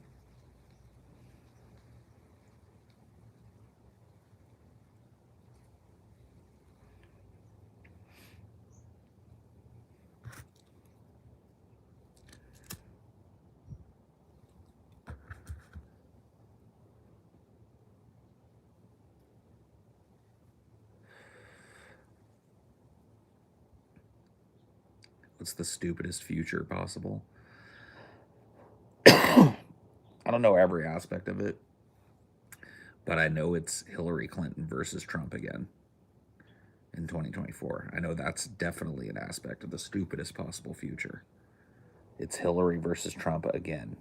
What's the stupidest future possible? I don't know every aspect of it, but I know it's Hillary Clinton versus Trump again in 2024. I know that's definitely an aspect of the stupidest possible future. It's Hillary versus Trump again.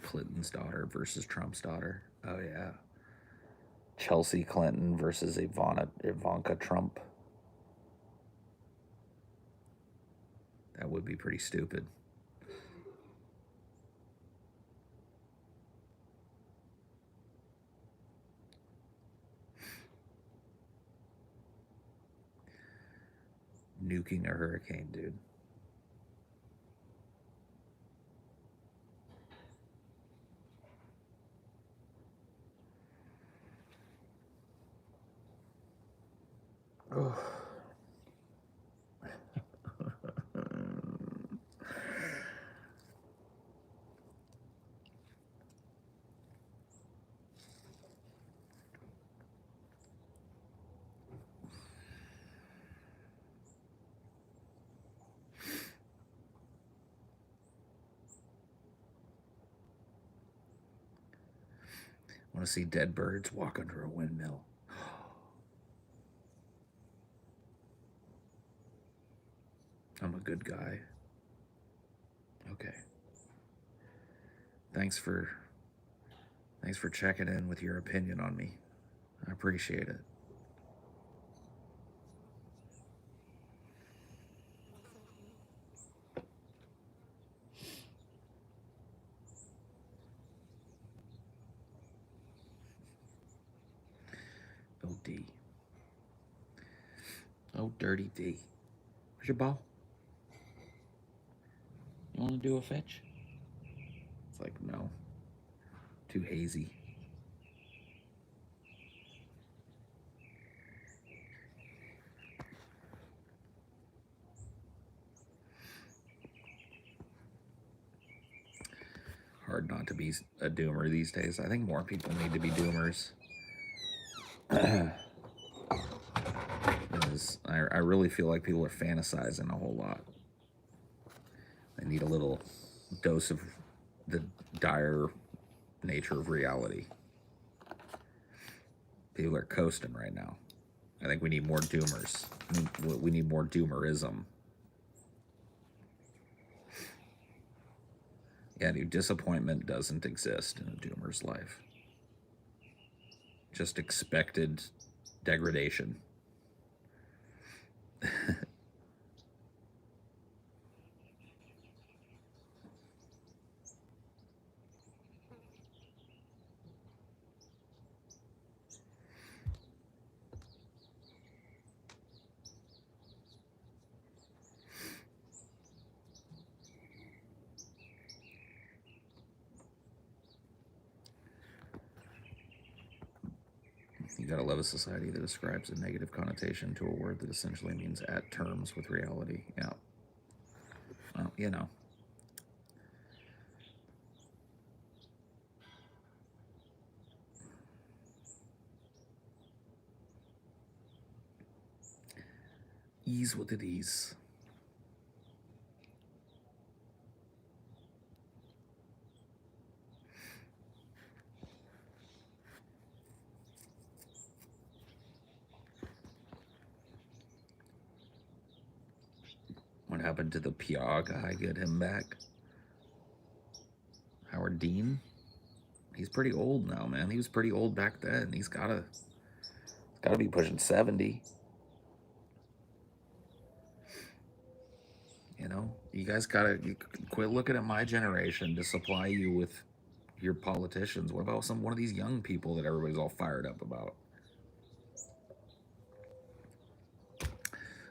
Clinton's daughter versus Trump's daughter. Oh, yeah. Chelsea Clinton versus Ivanka Trump. That would be pretty stupid. Nuking a hurricane, dude. Oh. Want to see dead birds walk under a windmill? I'm a good guy. Okay. Thanks for checking in with your opinion on me. I appreciate it. Oh, D. Oh, dirty D. Where's your ball? You want to do a fetch? It's like, no. Too hazy. Hard not to be a doomer these days. I think more people need to be doomers. Because I really feel like people are fantasizing a whole lot. They need a little dose of the dire nature of reality. People are coasting right now. I think we need more doomers. We need more doomerism. Yeah, dude, disappointment doesn't exist in a doomer's life. Just expected degradation. You gotta love a society that ascribes a negative connotation to a word that essentially means at terms with reality. Yeah. Well, you know. Ease with it ease. What happened to the PR guy? Get him back. Howard Dean? He's pretty old now, man. He was pretty old back then. He's gotta be pushing 70. You know, you guys gotta quit looking at my generation to supply you with your politicians. What about one of these young people that everybody's all fired up about?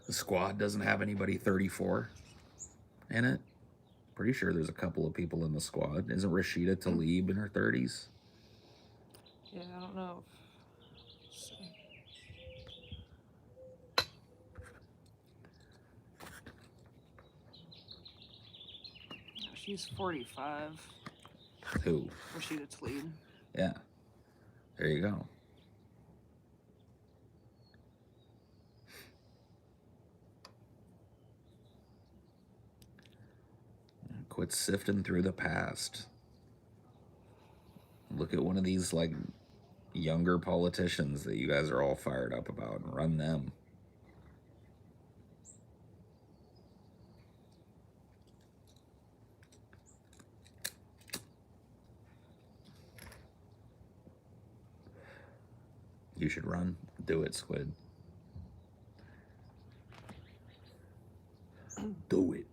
The squad doesn't have anybody 34 in it. Pretty sure there's a couple of people in the squad. Isn't Rashida Tlaib in her 30s? Yeah, I don't know. She's 45. Who? Rashida Tlaib. Yeah. There you go. Quit sifting through the past. Look at one of these like younger politicians that you guys are all fired up about and run them. You should run. Do it, Squid. Do it.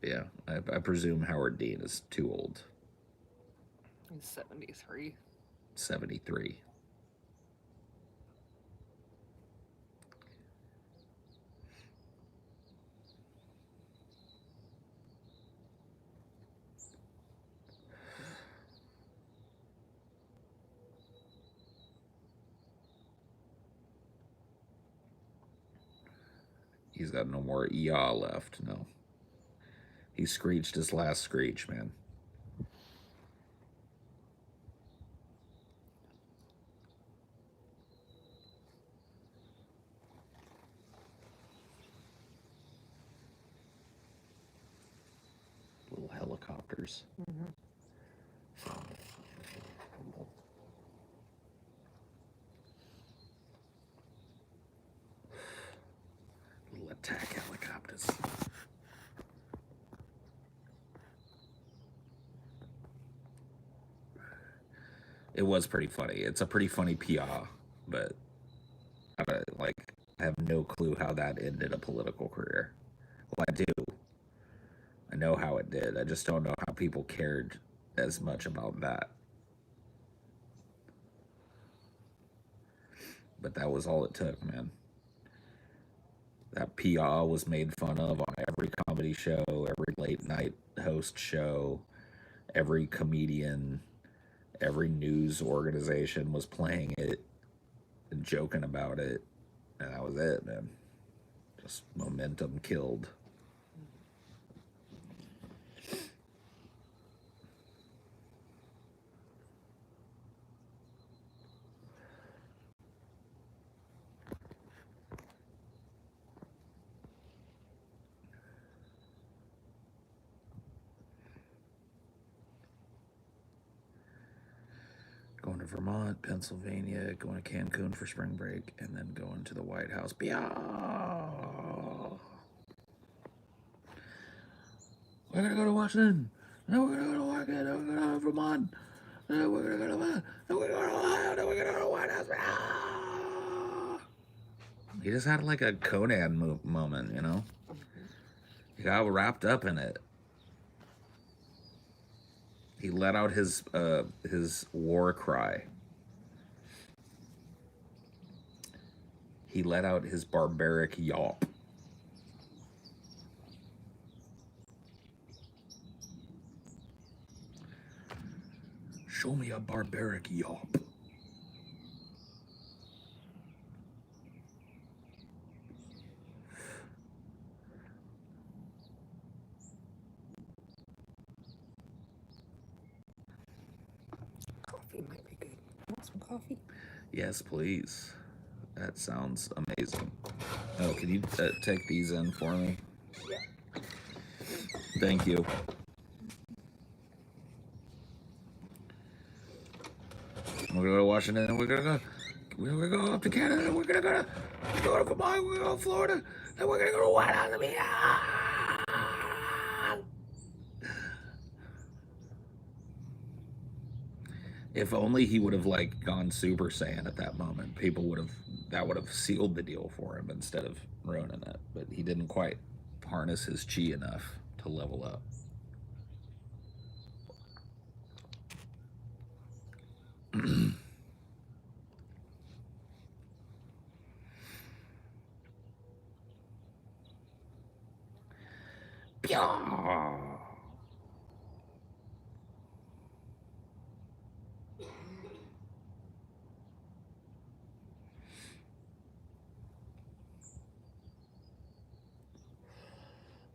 Yeah, I presume Howard Dean is too old. He's 73. 73. He's got no more EA left, no. He screeched his last screech, man. helicopters. Little attack helicopters. It was pretty funny. It's a pretty funny PR, but I have no clue how that ended a political career. Well, I do. I know how it did. I just don't know how people cared as much about that. But that was all it took, man. That PR was made fun of on every comedy show, every late night host show, every comedian, every news organization was playing it and joking about it. And that was it, man. Just momentum killed. Going to Vermont, Pennsylvania, going to Cancun for spring break, and then going to the White House. We're gonna go to Washington. Then we're gonna go to Oregon. Then we're gonna go to Vermont. Then we're gonna go to then we're gonna go to Ohio. Then we're gonna go to the White House. He just had like a Conan moment, you know. He got wrapped up in it. He let out his war cry. He let out his barbaric yawp. Show me a barbaric yawp. Coffee might be good. Want some coffee? Yes, please. That sounds amazing. Oh, can you take these in for me? Yeah. Thank you. We're gonna go to Washington, and we're gonna go up to Canada, and we're gonna go to Vermont, we're gonna go to Florida, and we're gonna go to White House. If only he would have like gone Super Saiyan at that moment, people would have sealed the deal for him instead of ruining it. But he didn't quite harness his chi enough to level up.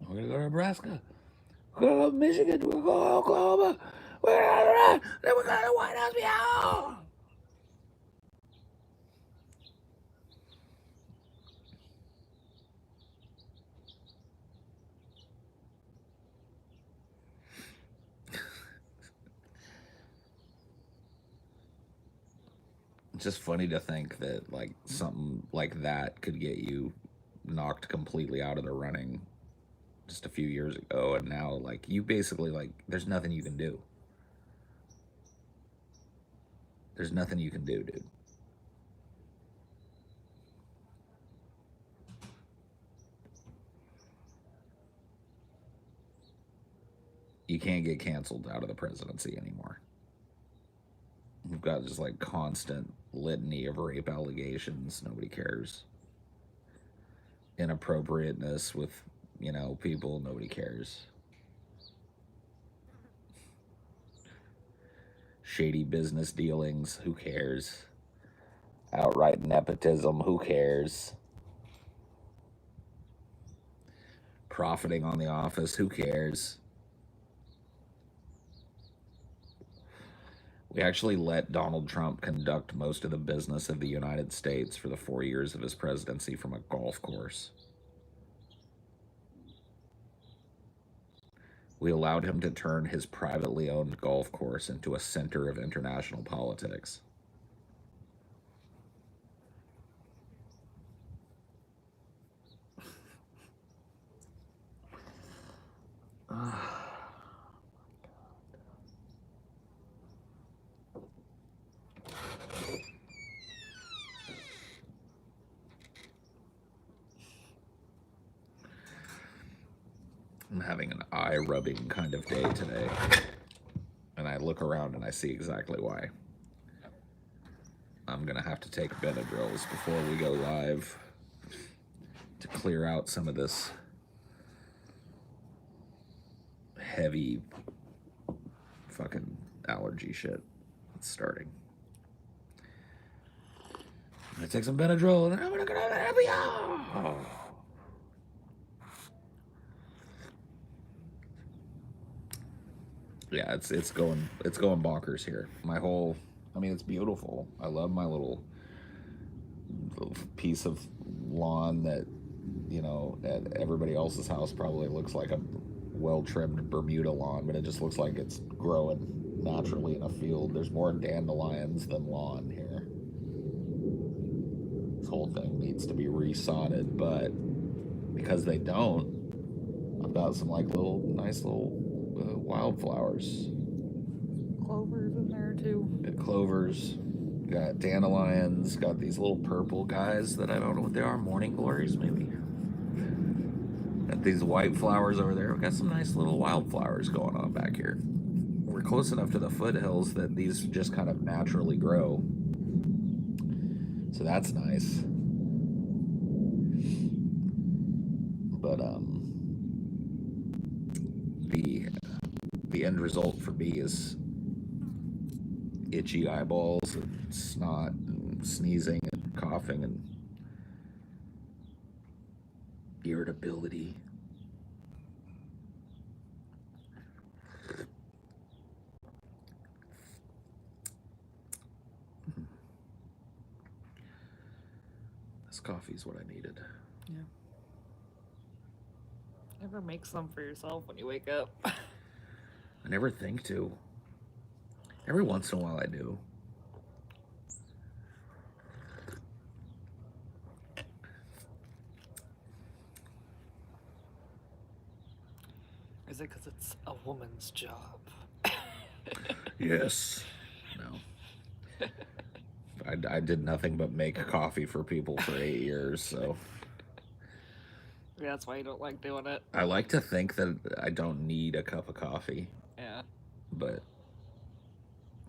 We're gonna go to Nebraska. We're gonna go to Michigan. We're gonna go to Oklahoma. We're gonna then we're going to the White House. Yeah. It's just funny to think that like something like that could get you knocked completely out of the running just a few years ago, and now like you basically like there's nothing you can do. There's nothing you can do, dude. You can't get canceled out of the presidency anymore. We've got just like constant litany of rape allegations. Nobody cares. Inappropriateness with, you know, people. Nobody cares. Shady business dealings. Who cares? Outright nepotism. Who cares? Profiting on the office. Who cares? We actually let Donald Trump conduct most of the business of the United States for the 4 years of his presidency from a golf course. We allowed him to turn his privately owned golf course into a center of international politics. I'm having an eye-rubbing kind of day today. And I look around and I see exactly why. I'm going to have to take Benadryls before we go live to clear out some of this heavy fucking allergy shit that's starting. I'm going to take some Benadryl and then I'm going to go to the happy hour. Yeah, it's going bonkers here. It's beautiful. I love my little piece of lawn that, at everybody else's house probably looks like a well-trimmed Bermuda lawn, but it just looks like it's growing naturally in a field. There's more dandelions than lawn here. This whole thing needs to be resodded, but because they don't, I've got some nice little wildflowers. Clovers in there too. Got clovers, got dandelions, got these little purple guys that I don't know what they are, morning glories maybe. Got these white flowers over there. We got some nice little wildflowers going on back here. We're close enough to the foothills that these just kind of naturally grow. So that's nice. But the end result for me is itchy eyeballs and snot and sneezing and coughing and irritability. This coffee's what I needed. Yeah. Never make some for yourself when you wake up. I never think to. Every once in a while I do. Is it because it's a woman's job? Yes. No. I did nothing but make coffee for people for 8 years, so. Yeah, that's why you don't like doing it. I like to think that I don't need a cup of coffee. Yeah. But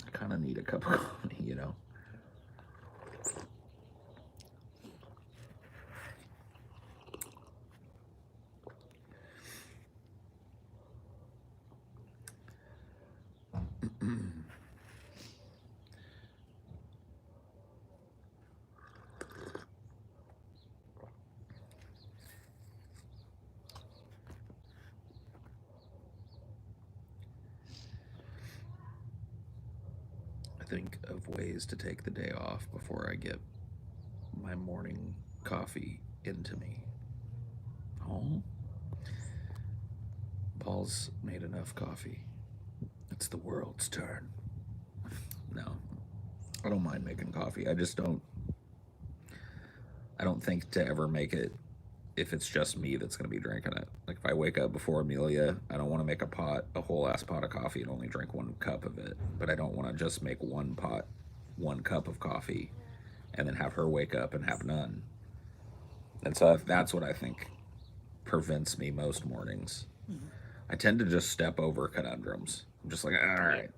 I kind of need a cup of coffee, you know? Think of ways to take the day off before I get my morning coffee into me. Oh, Paul's made enough coffee. It's the world's turn. No, I don't mind making coffee. I don't think to ever make it if it's just me that's going to be drinking it. Like if I wake up before Amelia, I don't want to make a whole ass pot of coffee and only drink 1 cup of it. But I don't want to just make 1 cup of coffee and then have her wake up and have none. And so that's what I think prevents me most mornings. Mm-hmm. I tend to just step over conundrums. I'm just like, all right.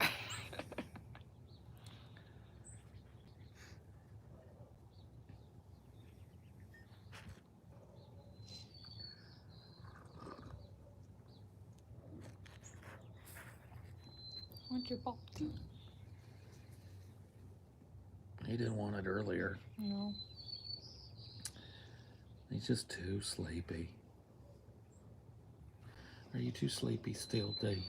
Want your pop tea? He didn't want it earlier. No. He's just too sleepy. Are you too sleepy still, D?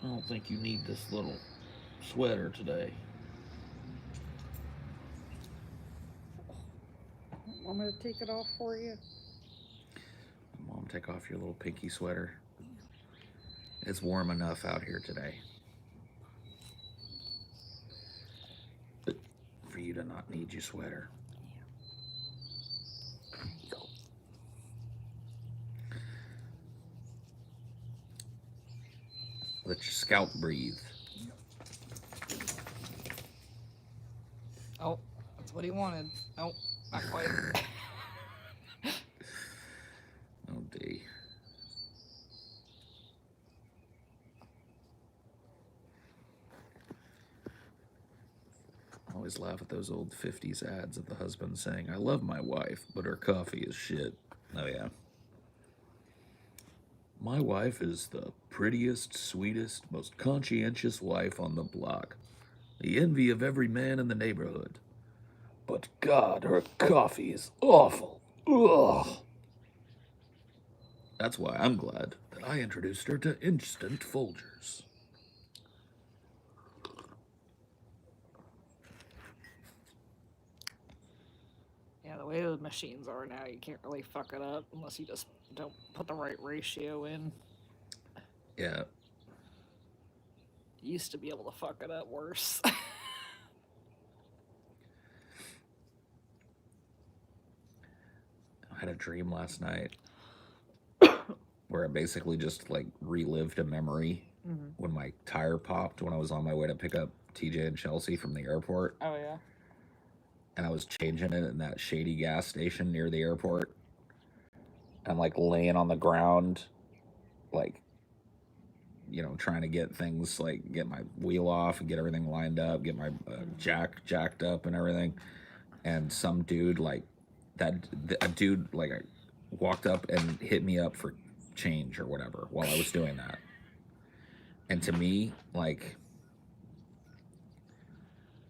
I don't think you need this little sweater today. Want me to take it off for you? I'm take off your little pinky sweater. It's warm enough out here today for you to not need your sweater. Let your scalp breathe. Oh, that's what he wanted. Oh, not quite. Oh, D. I always laugh at those old 50s ads of the husband saying, I love my wife, but her coffee is shit. Oh, yeah. My wife is the prettiest, sweetest, most conscientious wife on the block. The envy of every man in the neighborhood. But God, her coffee is awful. Ugh. That's why I'm glad that I introduced her to instant Folgers. Yeah, the way the machines are now, you can't really fuck it up unless you just don't put the right ratio in. Yeah. You used to be able to fuck it up worse. I had a dream last night where I basically just like relived a memory when my tire popped when I was on my way to pick up TJ and Chelsea from the airport. Oh, yeah. And I was changing it in that shady gas station near the airport. I'm like laying on the ground, like, you know, trying to get things like get my wheel off and get everything lined up, get my jacked up and everything. And some dude like a dude like walked up and hit me up for change or whatever while I was doing that. And to me, like,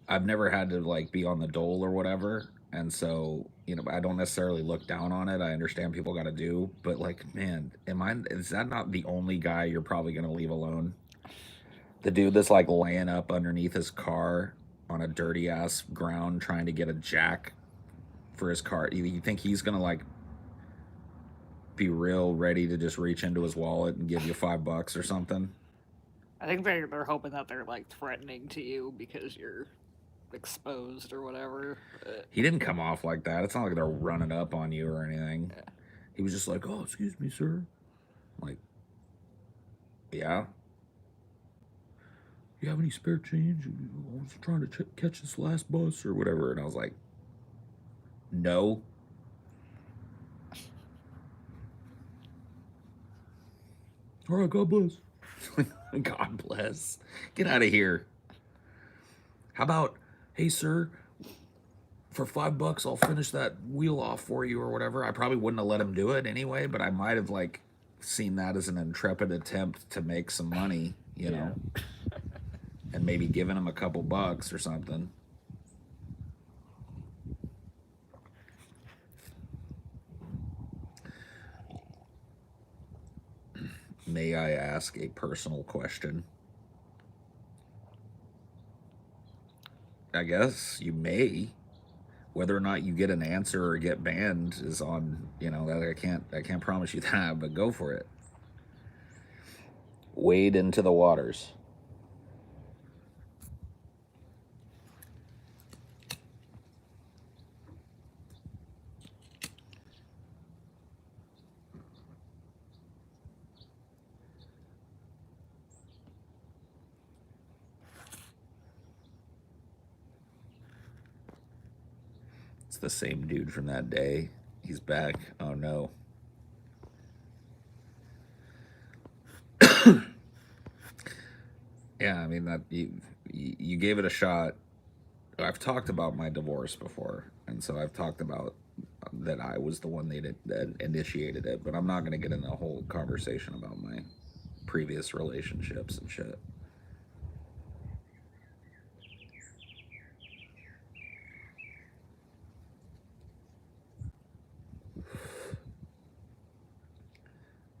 I've never had to like be on the dole or whatever, and so you know I don't necessarily look down on it. I understand people got to do, but like, man, is that not the only guy you're probably gonna leave alone? The dude that's like laying up underneath his car on a dirty ass ground trying to get a jack for his car. You think he's gonna like be real ready to just reach into his wallet and give you $5 or something? I think they're hoping that they're like threatening to you because you're exposed or whatever. He didn't come off like that. It's not like they're running up on you or anything. Yeah. He was just like, "Oh, excuse me, sir." I'm like, yeah. You have any spare change? I was trying to catch this last bus or whatever. And I was like, no. All right, God bless. God bless. Get out of here. How about, hey, sir, for $5, I'll finish that wheel off for you or whatever. I probably wouldn't have let him do it anyway, but I might have like seen that as an intrepid attempt to make some money, you know, and maybe giving him a couple bucks or something. May I ask a personal question? I guess you may. Whether or not you get an answer or get banned is on, you know, that I can't promise you that, but go for it. Wade into the waters. It's the same dude from that day. He's back. Oh no. Yeah, I mean that you gave it a shot. I've talked about my divorce before, and so I've talked about that I was the one that initiated it, but I'm not going to get into a whole conversation about my previous relationships and shit.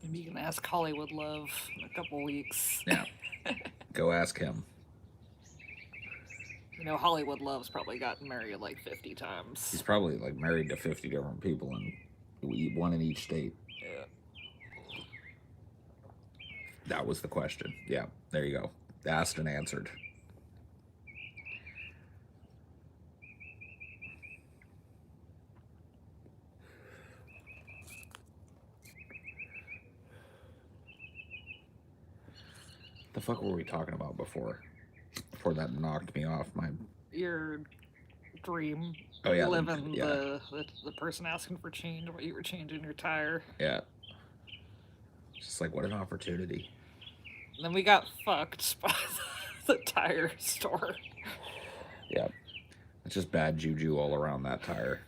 Maybe you can ask Hollywood Love in a couple weeks. Yeah. Go ask him. You know, Hollywood Love's probably gotten married like 50 times. He's probably like married to 50 different people and one in each state. Yeah. That was the question. Yeah, there you go. Asked and answered. The fuck were we talking about before? Before that knocked me off my. Your dream. Oh yeah, Living yeah, the person asking for change while you were changing your tire. yeah. Just like what an opportunity. And then we got fucked by the tire store. Yeah, it's just bad juju all around that tire.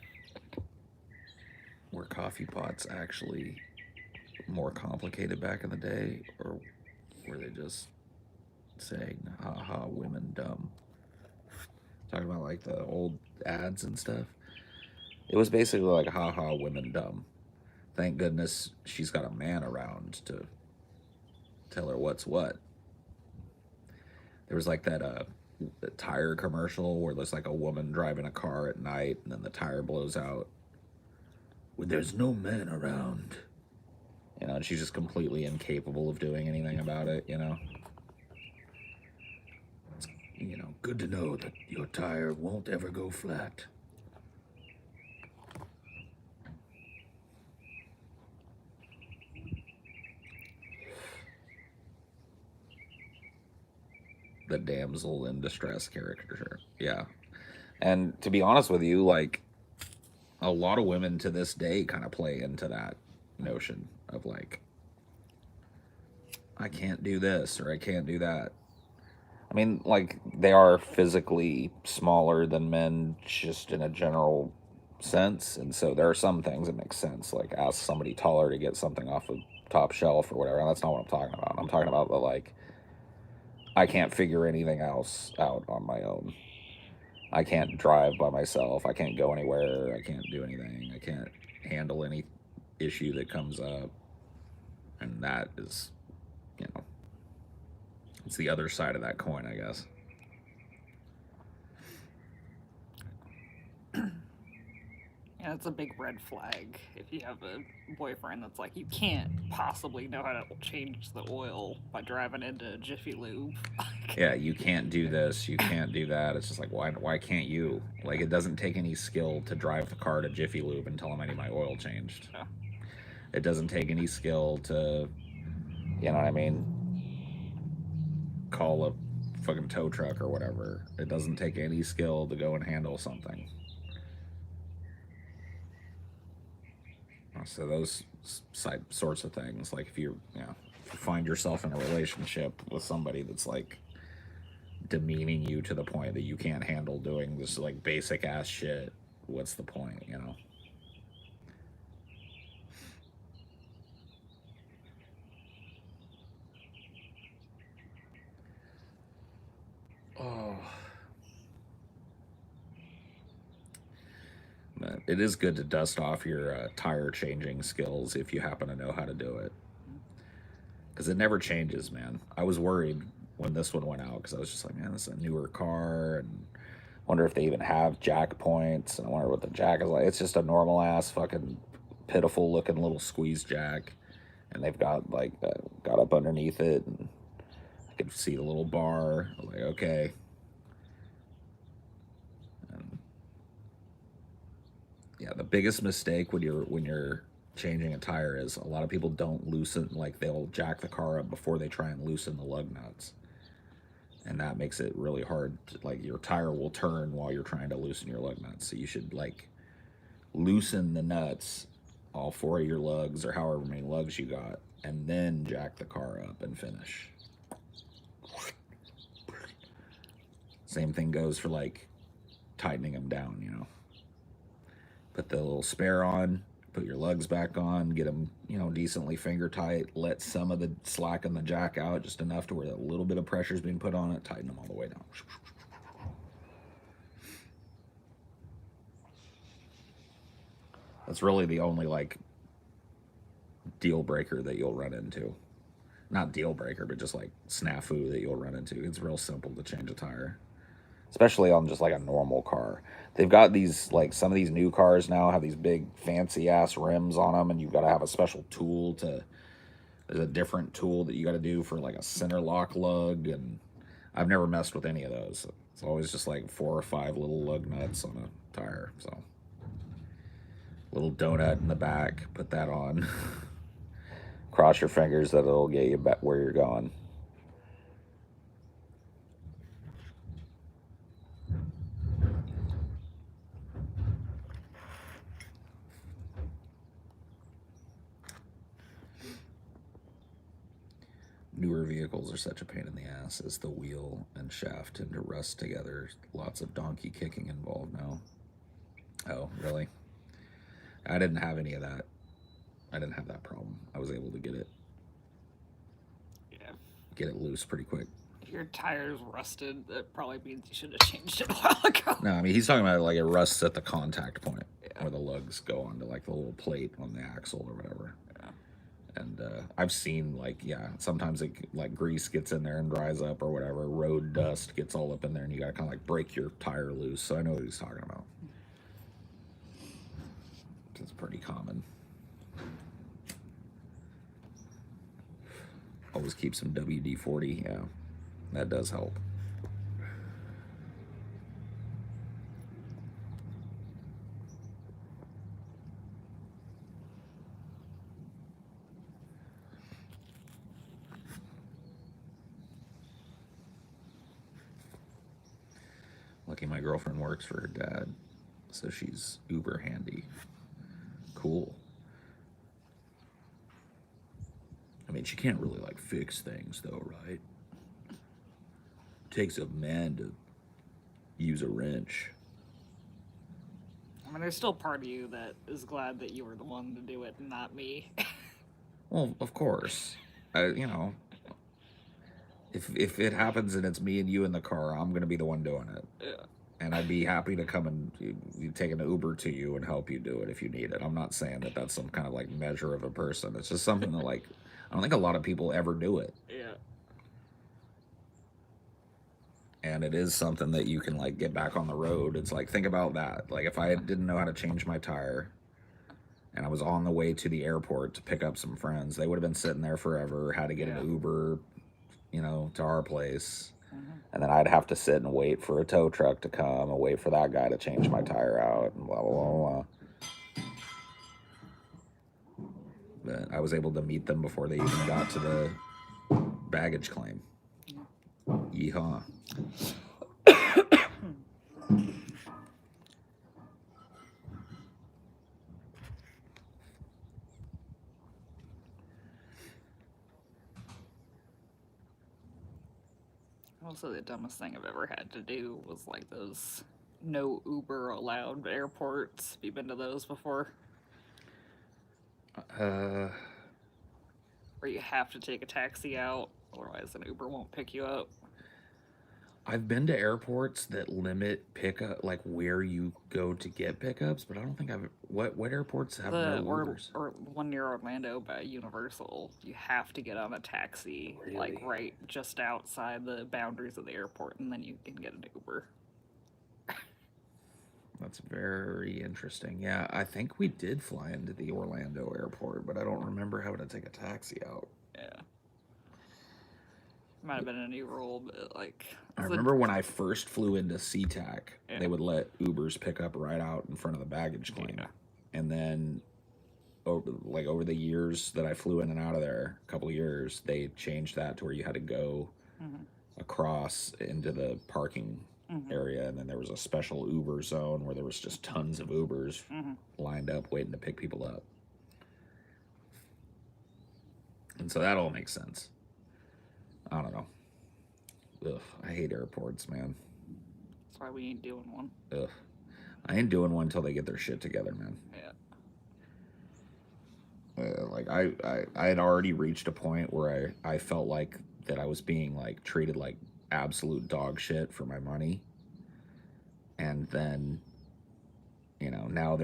Were coffee pots actually more complicated back in the day, or were they just saying, haha, women dumb? Talking about like the old ads and stuff. It was basically like, haha, women dumb. Thank goodness she's got a man around to tell her what's what. There was like that tire commercial where there's like a woman driving a car at night and then the tire blows out. When there's no men around. You know, and she's just completely incapable of doing anything about it, you know? It's, you know, good to know that your tire won't ever go flat. The damsel in distress character. Yeah. And to be honest with you, like, a lot of women to this day kind of play into that notion of like, I can't do this or I can't do that. I mean, like, they are physically smaller than men just in a general sense. And so there are some things that make sense, like ask somebody taller to get something off the top shelf or whatever. And that's not what I'm talking about. I'm talking about the like, I can't figure anything else out on my own. I can't drive by myself. I can't go anywhere. I can't do anything. I can't handle any issue that comes up. And that is, you know, it's the other side of that coin, I guess. Yeah, it's a big red flag if you have a boyfriend that's like, you can't possibly know how to change the oil by driving into Jiffy Lube. Yeah, you can't do this, you can't do that. It's just like, why can't you? Like, it doesn't take any skill to drive the car to Jiffy Lube and tell them I need my oil changed. Yeah. It doesn't take any skill to, you know what I mean, call a fucking tow truck or whatever. It doesn't take any skill to go and handle something. So those sorts of things, like if you if you find yourself in a relationship with somebody that's like demeaning you to the point that you can't handle doing this like basic ass shit, what's the point, you know? Oh. But it is good to dust off your tire changing skills if you happen to know how to do it. Because it never changes, man. I was worried when this one went out because I was just like, man, this is a newer car and wonder if they even have jack points and I wonder what the jack is like. It's just a normal ass fucking pitiful looking little squeeze jack. And they've got like got up underneath it and I could see the little bar. I was like, okay. And yeah, the biggest mistake when you're changing a tire is a lot of people don't loosen, like they'll jack the car up before they try and loosen the lug nuts. And that makes it really hard to, like your tire will turn while you're trying to loosen your lug nuts. So you should like loosen the nuts, all four of your lugs or however many lugs you got, and then jack the car up and finish. Same thing goes for like tightening them down, you know. Put the little spare on, put your lugs back on, get them, you know, decently finger tight, let some of the slack in the jack out just enough to where a little bit of pressure is being put on it, tighten them all the way down. That's really the only like deal breaker that you'll run into. Not deal breaker, but just like snafu that you'll run into. It's real simple to change a tire, especially on just like a normal car. They've got these, like some of these new cars now have these big fancy ass rims on them, and you've got to have a special tool to There's a different tool that you got to do for like a center lock lug, and I've never messed with any of those. It's always just like 4 or 5 little lug nuts on a tire. So, little donut in the back, put that on. Cross your fingers that it'll get you back where you're going. Newer vehicles are such a pain in the ass as the wheel and shaft tend to rust together. Lots of donkey kicking involved now. Oh, really? I didn't have any of that. I didn't have that problem. I was able to get it loose pretty quick. If your tire's rusted, that probably means you should have changed it a while ago. No, I mean he's talking about like it rusts at the contact point where the lugs go onto like the little plate on the axle or whatever. And I've seen like sometimes it like grease gets in there and dries up or whatever. Road dust gets all up in there, and you gotta kind of like break your tire loose. So I know what he's talking about. It's pretty common. Always keep some WD-40. Yeah, that does help. Lucky my girlfriend works for her dad, so she's uber handy. Cool. I mean, she can't really like fix things though, right? Takes a man to use a wrench. I mean, there's still part of you that is glad that you were the one to do it and not me. Well, of course. You know, if it happens and it's me and you in the car, I'm gonna be the one doing it. Yeah. And I'd be happy to come and take an Uber to you and help you do it if you need it. I'm not saying that that's some kind of like measure of a person. It's just something that like I don't think a lot of people ever do it. Yeah. And it is something that you can like get back on the road. It's like think about that. Like if I didn't know how to change my tire and I was on the way to the airport to pick up some friends, they would have been sitting there forever, had to get an Uber, you know, to our place. And then I'd have to sit and wait for a tow truck to come and wait for that guy to change my tire out and blah, blah, blah, blah. But I was able to meet them before they even got to the baggage claim. Yeehaw. Also, the dumbest thing I've ever had to do was like those no Uber allowed airports. Have you been to those before? Where you have to take a taxi out, otherwise an Uber won't pick you up. I've been to airports that limit pickup, like where you go to get pickups, but I don't think I've. What airports have no Ubers? Or one near Orlando by Universal, you have to get on a taxi, like right just outside the boundaries of the airport, and then you can get an Uber. That's very interesting. Yeah, I think we did fly into the Orlando airport, but I don't remember having to take a taxi out. Yeah. Might have been a new rule, but like. I remember when I first flew into SeaTac, they would let Ubers pick up right out in front of the baggage claim. Yeah. And then over the years that I flew in and out of there, a couple of years, they changed that to where you had to go across into the parking area, and then there was a special Uber zone where there was just tons of Ubers lined up waiting to pick people up. And so that all makes sense. I don't know. Ugh, I hate airports, man. That's why we ain't doing one. Ugh. I ain't doing one until they get their shit together, man. Yeah. Like I had already reached a point where I felt like that I was being like treated like absolute dog shit for my money. And then, you know, now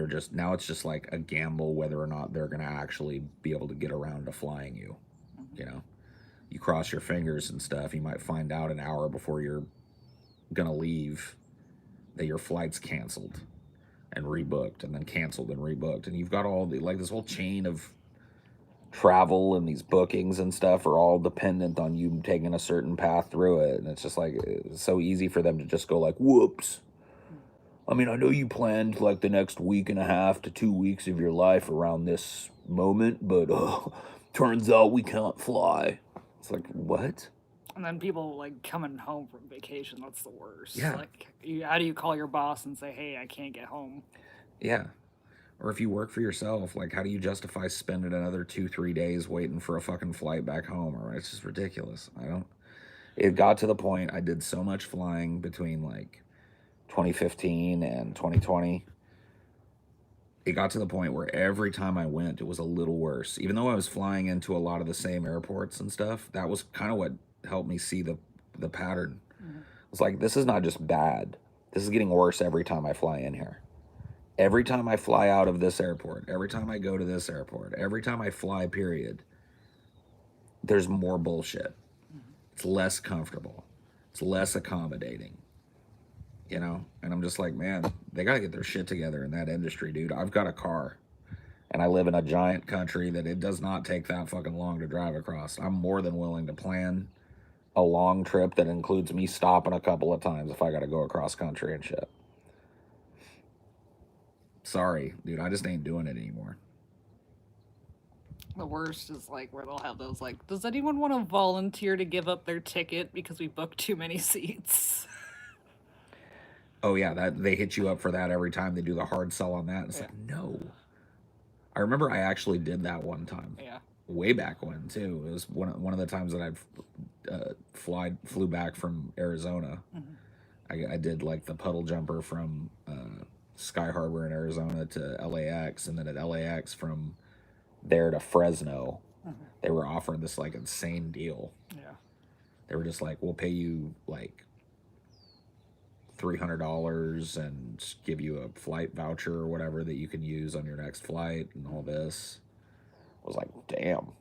it's just like a gamble whether or not they're gonna actually be able to get around to flying you. You know? You cross your fingers and stuff, you might find out an hour before you're gonna leave that your flight's canceled and rebooked and then canceled and rebooked, and you've got all the like this whole chain of travel and these bookings and stuff are all dependent on you taking a certain path through it, and it's just like it's so easy for them to just go like, whoops. I mean, I know you planned like the next week and a half to 2 weeks of your life around this moment, but turns out we can't fly. It's like, what? And then people like coming home from vacation, that's the worst. Yeah. Like, how do you call your boss and say, hey, I can't get home? Yeah. Or if you work for yourself, like, how do you justify spending another 2-3 days waiting for a fucking flight back home? Or it's just ridiculous. I don't. It got to the point I did so much flying between like 2015 and 2020. It got to the point where every time I went, it was a little worse. Even though I was flying into a lot of the same airports and stuff, that was kind of what helped me see the pattern. It's like, this is not just bad. This is getting worse every time I fly in here. Every time I fly out of this airport, every time I go to this airport, every time I fly, period, there's more bullshit. It's less comfortable. It's less accommodating. You know? And I'm just like, man, they got to get their shit together in that industry, dude. I've got a car. And I live in a giant country that it does not take that fucking long to drive across. I'm more than willing to plan a long trip that includes me stopping a couple of times if I got to go across country and shit. Sorry, dude, I just ain't doing it anymore. The worst is like where they'll have those like, does anyone want to volunteer to give up their ticket because we booked too many seats? Oh yeah, that they hit you up for that every time they do the hard sell on that. And it's like, no. I remember I actually did that one time. Yeah. Way back when too. It was one of the times that I flew back from Arizona. I did like the puddle jumper from Sky Harbor in Arizona to LAX, and then at LAX from there to Fresno, they were offering this like insane deal. Yeah. They were just like, we'll pay you like $300 and give you a flight voucher or whatever that you can use on your next flight and all this. I was like, damn.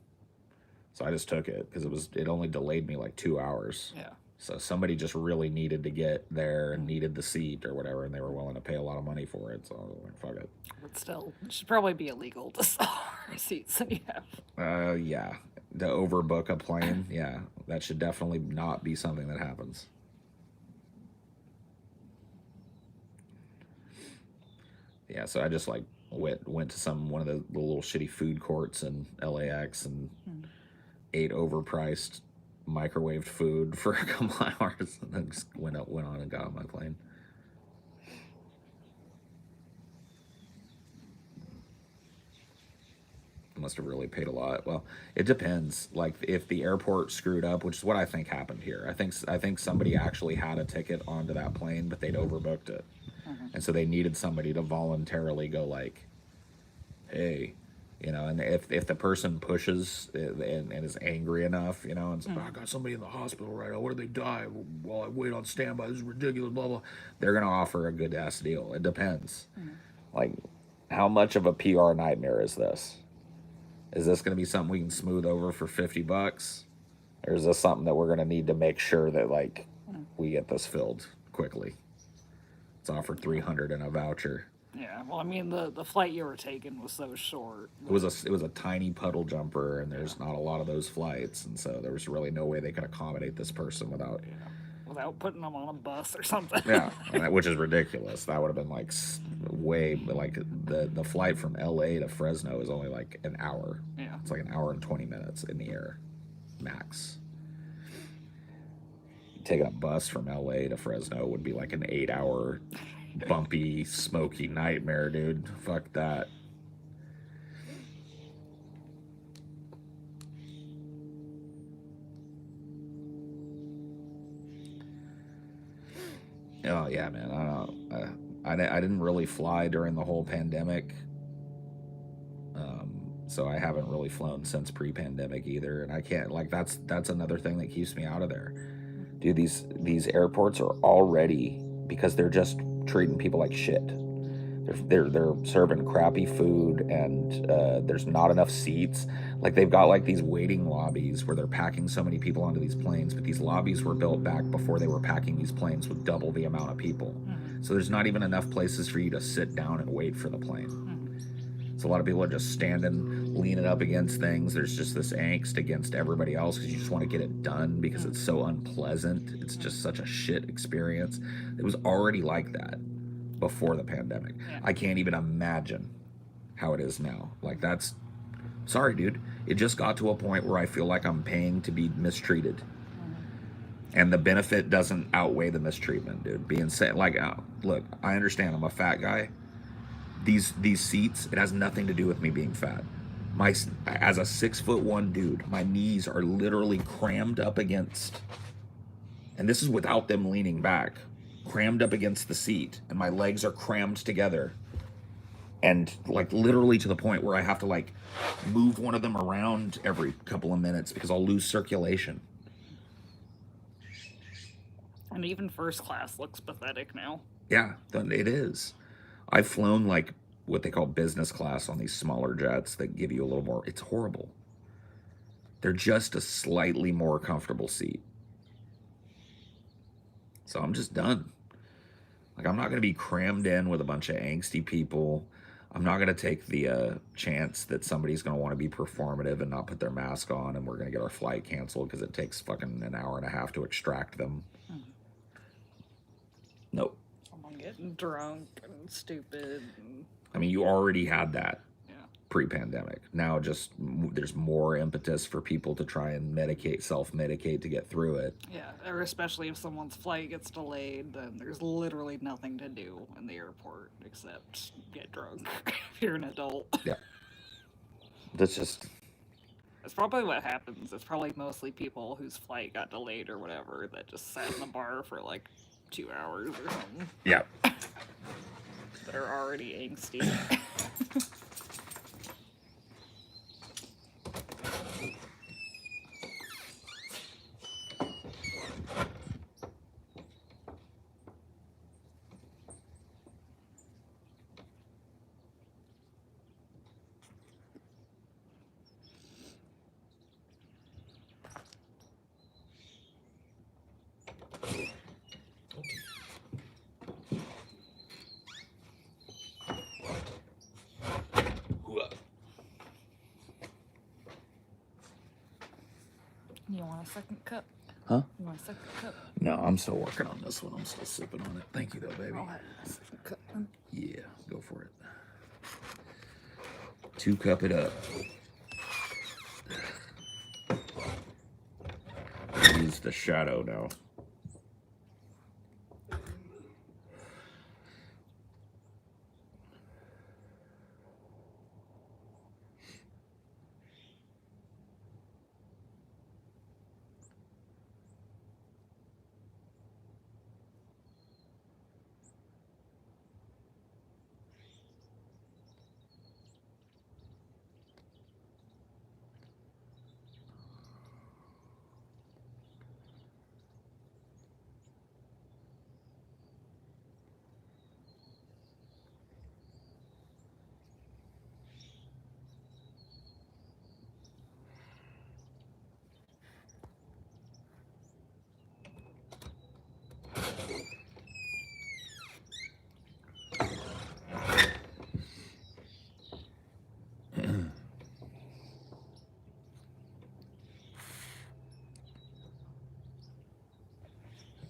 So I just took it because it only delayed me like 2 hours. Yeah. So somebody just really needed to get there and needed the seat or whatever, and they were willing to pay a lot of money for it. So I was like, fuck it. But still, it should probably be illegal to sell seats that you have. Yeah. To overbook a plane, yeah, that should definitely not be something that happens. Yeah, so I just like went to one of the little shitty food courts in LAX and ate overpriced microwaved food for a couple hours, and then just went on and got on my plane. Must have really paid a lot. Well, it depends. Like if the airport screwed up, which is what I think happened here. I think somebody actually had a ticket onto that plane, but they'd overbooked it, and so they needed somebody to voluntarily go like, hey, you know. And if the person pushes and is angry enough, you know, and says, I got somebody in the hospital right now. Where did they die while I wait on standby? This is ridiculous. Blah blah. They're gonna offer a good ass deal. It depends. Like, how much of a PR nightmare is this? Is this going to be something we can smooth over for $50? Or is this something that we're going to need to make sure that, like, we get this filled quickly? It's offered $300 in a voucher. Yeah, well, I mean, the flight you were taking was so short. It was a tiny puddle jumper, and there's not a lot of those flights, and so there was really no way they could accommodate this person without putting them on a bus or something. Yeah, which is ridiculous. That would have been like way like the flight from LA to Fresno is only like an hour. Yeah, it's like an hour and 20 minutes in the air, max. Taking a bus from LA to Fresno would be like an 8-hour bumpy, smoky nightmare, dude. Fuck that. Oh yeah, man. I don't know. I didn't really fly during the whole pandemic, so I haven't really flown since pre-pandemic either. And I can't, like, that's another thing that keeps me out of there, dude. These airports are already, because they're just treating people like shit. They're serving crappy food, and there's not enough seats. Like, they've got like these waiting lobbies where they're packing so many people onto these planes, but these lobbies were built back before they were packing these planes with double the amount of people. So there's not even enough places for you to sit down and wait for the plane. So a lot of people are just standing, leaning up against things. There's just this angst against everybody else because you just want to get it done because it's so unpleasant. It's just such a shit experience. It was already like that before the pandemic. Yeah. I can't even imagine how it is now. Like, that's sorry, dude. It just got to a point where I feel like I'm paying to be mistreated. And the benefit doesn't outweigh the mistreatment, dude. Being said, like, look, I understand I'm a fat guy. These seats, it has nothing to do with me being fat. As a 6'1" dude, my knees are literally crammed up against, and this is without them leaning back, crammed up against the seat, and my legs are crammed together, and like literally to the point where I have to like move one of them around every couple of minutes because I'll lose circulation. And even first class looks pathetic now. Yeah, it is. I've flown like what they call business class on these smaller jets that give you a little more. It's horrible. They're just a slightly more comfortable seat. So I'm just done. Like, I'm not going to be crammed in with a bunch of angsty people. I'm not going to take the chance that somebody's going to want to be performative and not put their mask on, and we're going to get our flight canceled because it takes fucking an hour and a half to extract them. Nope. Someone getting drunk and stupid. I mean, you already had that Yeah. pre-pandemic. Now just there's more impetus for people to try and self-medicate to get through it. Yeah, or especially if someone's flight gets delayed, then there's literally nothing to do in the airport except get drunk if you're an adult. Yeah. That's just... That's probably what happens. It's probably mostly people whose flight got delayed or whatever that just sat in the bar for like 2 hours or something. Yeah. They're already angsty. You want a second cup? Huh? You want a second cup? No, I'm still working on this one. I'm still sipping on it. Thank you, though, baby. I'll have a second cup. Yeah, go for it. 2-cup it up. Use the shadow now.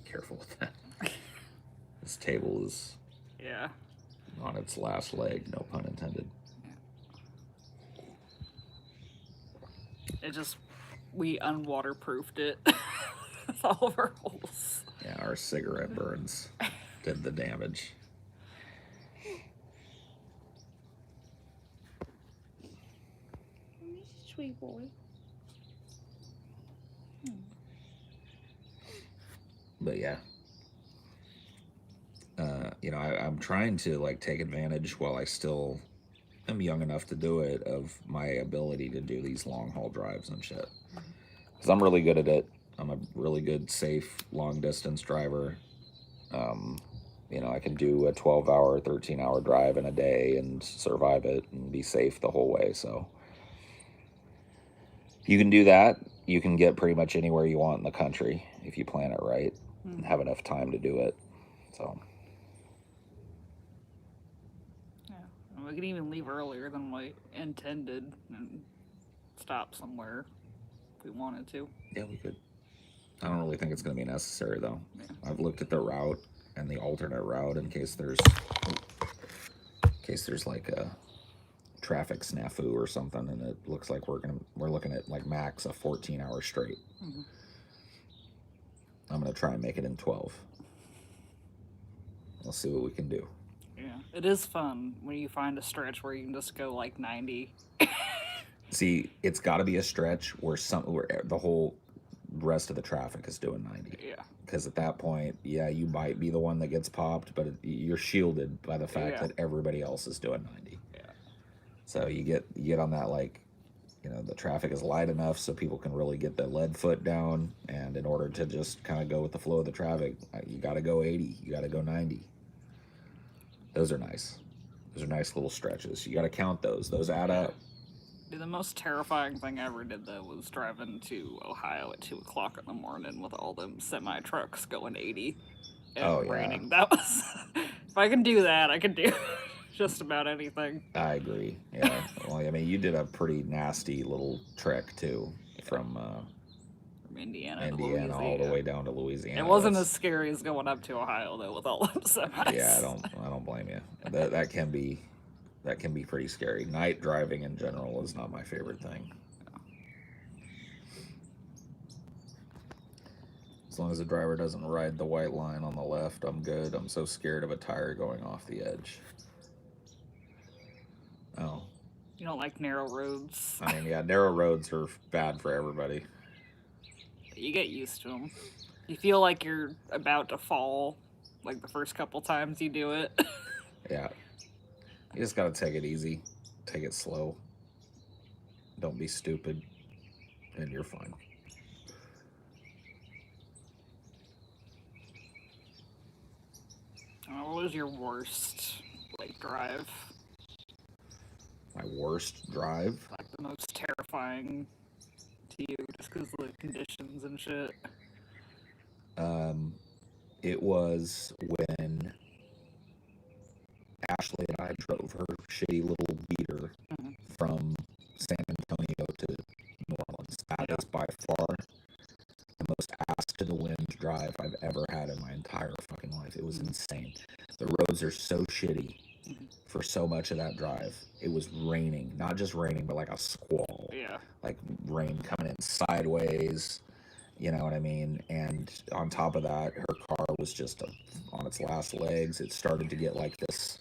Careful with that. This table is on its last leg, no pun intended. We unwaterproofed it with all of our holes. Yeah, our cigarette burns did the damage. Sweet boy. But yeah, I'm trying to like take advantage while I still am young enough to do it of my ability to do these long haul drives and shit. Because I'm really good at it. I'm a really good, safe, long distance driver. I can do a 12-hour, 13-hour drive in a day and survive it and be safe the whole way. So you can do that. You can get pretty much anywhere you want in the country if you plan it right and have enough time to do it. So yeah, We could even leave earlier than we intended and stop somewhere if we wanted to. Yeah, we could. I don't really think it's going to be necessary, though. Yeah. I've looked at the route and the alternate route in case there's like a traffic snafu or something, and it looks like we're looking at like max a 14-hour straight. Mm-hmm. I'm gonna try and make it in 12. We'll see what we can do. Yeah, it is fun when you find a stretch where you can just go like 90. See, it's got to be a stretch where the whole rest of the traffic is doing 90. Yeah. Because at that point, yeah, you might be the one that gets popped, but you're shielded by the fact that everybody else is doing 90. Yeah. So you get on that, like, the traffic is light enough so people can really get their lead foot down, and in order to just kind of go with the flow of the traffic, you got to go 80, you got to go 90. Those are nice. Those are nice little stretches. You got to count those. Those add up. Dude, the most terrifying thing I ever did, though, was driving to Ohio at 2 o'clock in the morning with all them semi-trucks going 80 and raining. That was... If I can do that, I can do just about anything. I agree. Yeah. Well, I mean, you did a pretty nasty little trek, too, from Indiana all the way down to Louisiana. It wasn't as scary as going up to Ohio, though, with all them semis. Yeah, I don't blame you. That can be pretty scary. Night driving in general is not my favorite thing. As long as the driver doesn't ride the white line on the left, I'm good. I'm so scared of a tire going off the edge. Oh. You don't like narrow roads? I mean, yeah, narrow roads are bad for everybody. You get used to them. You feel like you're about to fall, like the first couple times you do it. Yeah. You just gotta take it easy. Take it slow. Don't be stupid. And you're fine. What was your worst, drive? My worst drive? Like, the most terrifying to you, just because of the conditions and shit. It was when Ashley and I drove her shitty little beater from San Antonio to New Orleans. That is by far the most ass to the wind drive I've ever had in my entire fucking life. It was insane. The roads are so shitty for so much of that drive. It was raining, not just raining, but like a squall. Yeah. Like rain coming in sideways. You know what I mean? And on top of that, her car was just on its last legs. It started to get like this.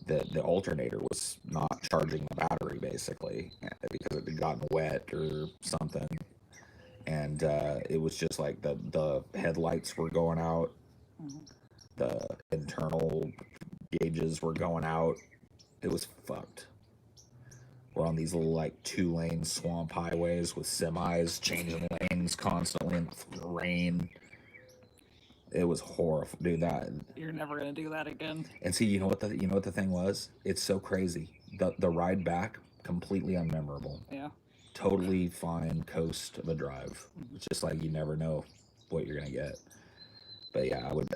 The alternator was not charging the battery, basically, because it had gotten wet or something. And it was just like the headlights were going out. The internal gauges were going out. It was fucked. We're on these little, like, 2-lane swamp highways with semis changing lanes constantly in the rain. It was horrible, dude. You're never gonna do that again. And see, you know what the thing was? It's so crazy. The ride back, completely unmemorable. Yeah. Totally fine coast of a drive. It's just like you never know what you're gonna get. But yeah, I would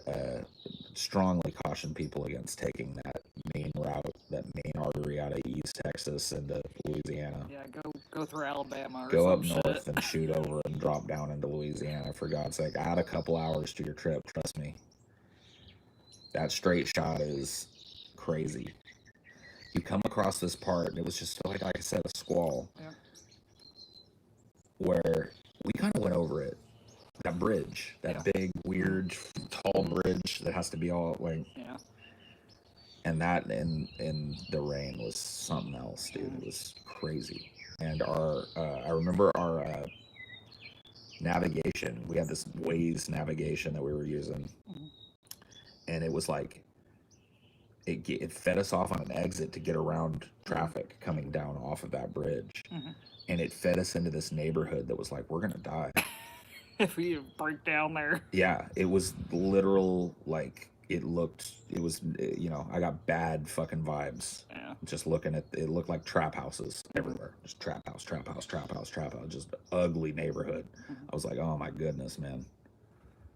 strongly caution people against taking that main route, that main artery out of East Texas into Louisiana. Yeah, go through Alabama or go up some north shit. And shoot over and drop down into Louisiana, for God's sake. Add a couple hours to your trip, trust me. That straight shot is crazy. You come across this part, and it was just like I said, a squall. Yeah. Where we kind of went over it. That bridge, that big, weird, tall bridge that has to be all like. Yeah. And that in the rain was something else, dude. It was crazy. And I remember our navigation. We had this Waze navigation that we were using, and it was like it fed us off on an exit to get around traffic coming down off of that bridge, and it fed us into this neighborhood that was like, we're gonna die if we break down there. Yeah, it was literal, like, it was, I got bad fucking vibes. Yeah. Just looking at it, looked like trap houses everywhere. Just trap house, just ugly neighborhood. I was like, oh my goodness, man.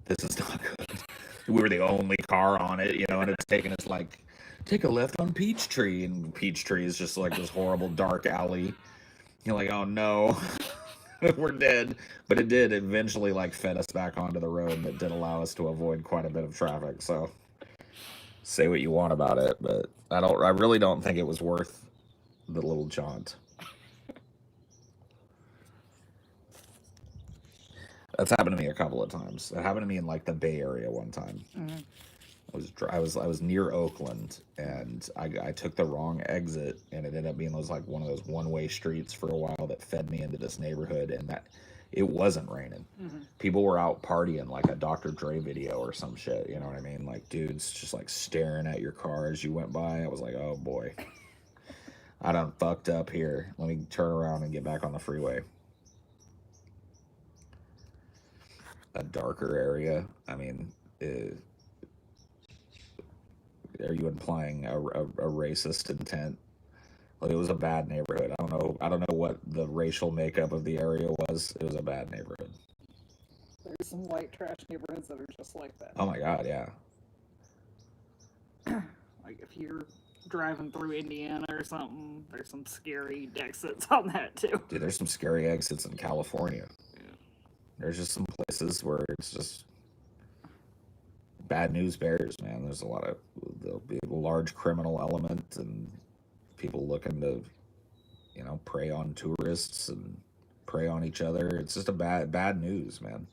This is not good. We were the only car on it, and it's taken us like take a left on Peachtree, and Peachtree is just like this horrible dark alley. You're like, oh no, we're dead. But it did eventually like fed us back onto the road that did allow us to avoid quite a bit of traffic. So say what you want about it, but I really don't think it was worth the little jaunt. That's happened to me a couple of times. It happened to me in like the Bay Area one time. Mm-hmm. I was near Oakland, and I took the wrong exit, and it ended up being like one of those one-way streets for a while that fed me into this neighborhood, and that it wasn't raining. Mm-hmm. People were out partying like a Dr. Dre video or some shit. You know what I mean? Like dudes just like staring at your car as you went by. I was like, oh boy, I done fucked up here. Let me turn around and get back on the freeway. A darker area. I mean, are you implying a racist intent? Like it was a bad neighborhood. I don't know what the racial makeup of the area was. It was a bad neighborhood. There's some white trash neighborhoods that are just like that. Oh my god, yeah. Like if you're driving through Indiana or something, there's some scary exits on that too. Dude, there's some scary exits in California. Yeah. There's just some places where it's just bad news bears, man. There's a lot of there'll be a large criminal element and people looking to, you know, prey on tourists and prey on each other. It's just a bad news, man.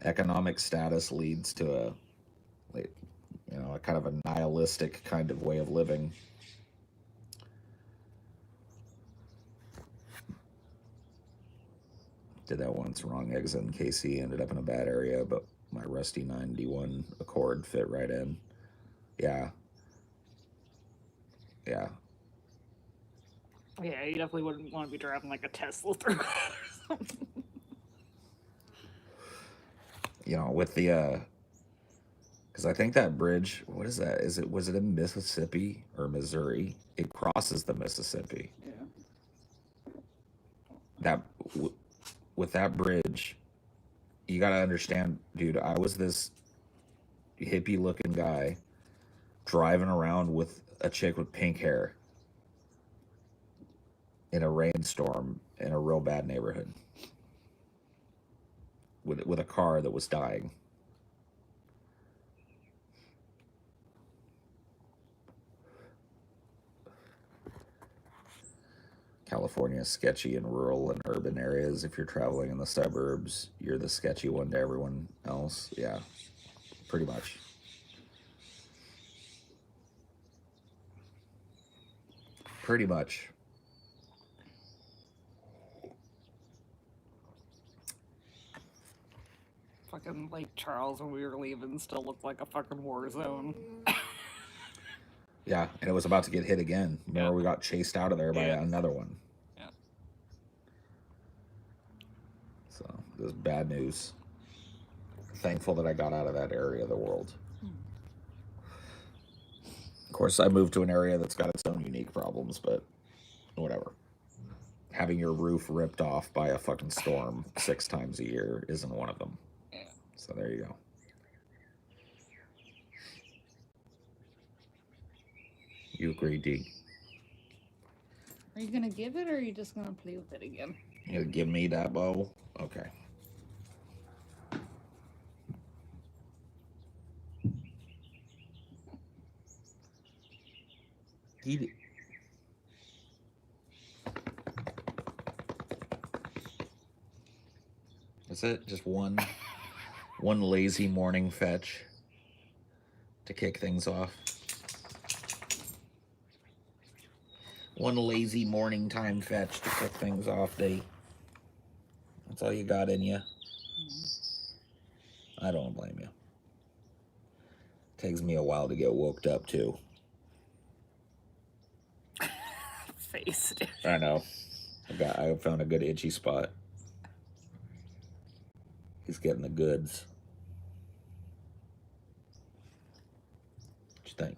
Economic status leads to a, you know, a kind of a nihilistic kind of way of living. Did that once, wrong exit in KC, ended up in a bad area, but my rusty 91 Accord fit right in. Yeah. Yeah. Yeah, you definitely wouldn't want to be driving like a Tesla through it or something. You know, with the because I think that bridge, what is that? Was it in Mississippi or Missouri? It crosses the Mississippi. Yeah. With that bridge, you got to understand, dude, I was this hippie looking guy driving around with a chick with pink hair in a rainstorm in a real bad neighborhood with a car that was dying. California is sketchy in rural and urban areas. If you're traveling in the suburbs, you're the sketchy one to everyone else. Yeah, pretty much. Pretty much. Fucking Lake Charles when we were leaving still looked like a fucking war zone. Yeah, and it was about to get hit again. Remember, we got chased out of there by another one. Yeah. So, it was bad news. Thankful that I got out of that area of the world. Of course, I moved to an area that's got its own unique problems, but whatever. Having your roof ripped off by a fucking storm 6 times a year isn't one of them. Yeah. So there you go. You agree, D? Are you gonna give it, or are you just gonna play with it again? You gonna give me that bow? Okay. Eat it. That's it. Just one lazy morning fetch to kick things off. One lazy morning time fetch to kick things off, D. That's all you got in you. I don't blame you. Takes me a while to get woked up too. Face it. I know. I found a good itchy spot. He's getting the goods. What you think?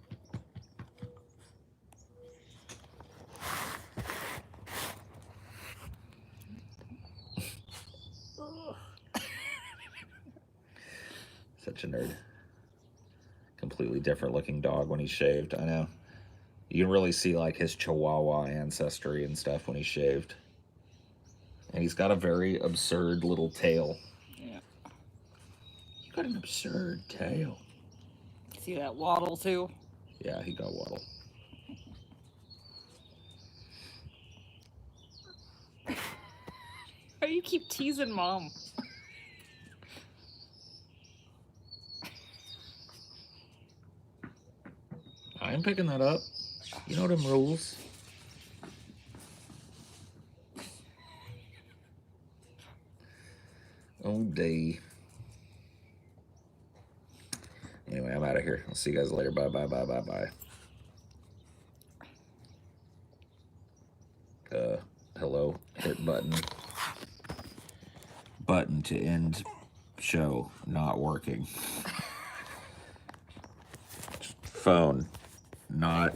Such a nerd. Complete completely different looking dog when he's shaved. I know. You can really see like his Chihuahua ancestry and stuff when he's shaved. And he's got a very absurd little tail. Yeah. You got an absurd tail. See that waddle too? Yeah, he got waddle. Why do you keep teasing Mom? I'm picking that up. You know them rules. Oh, day. Anyway, I'm out of here. I'll see you guys later. Bye, bye, bye, bye, bye. Hello. Hit button. Button to end show. Not working. Phone. Not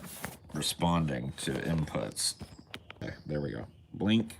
responding to inputs. Okay, there we go. Blink.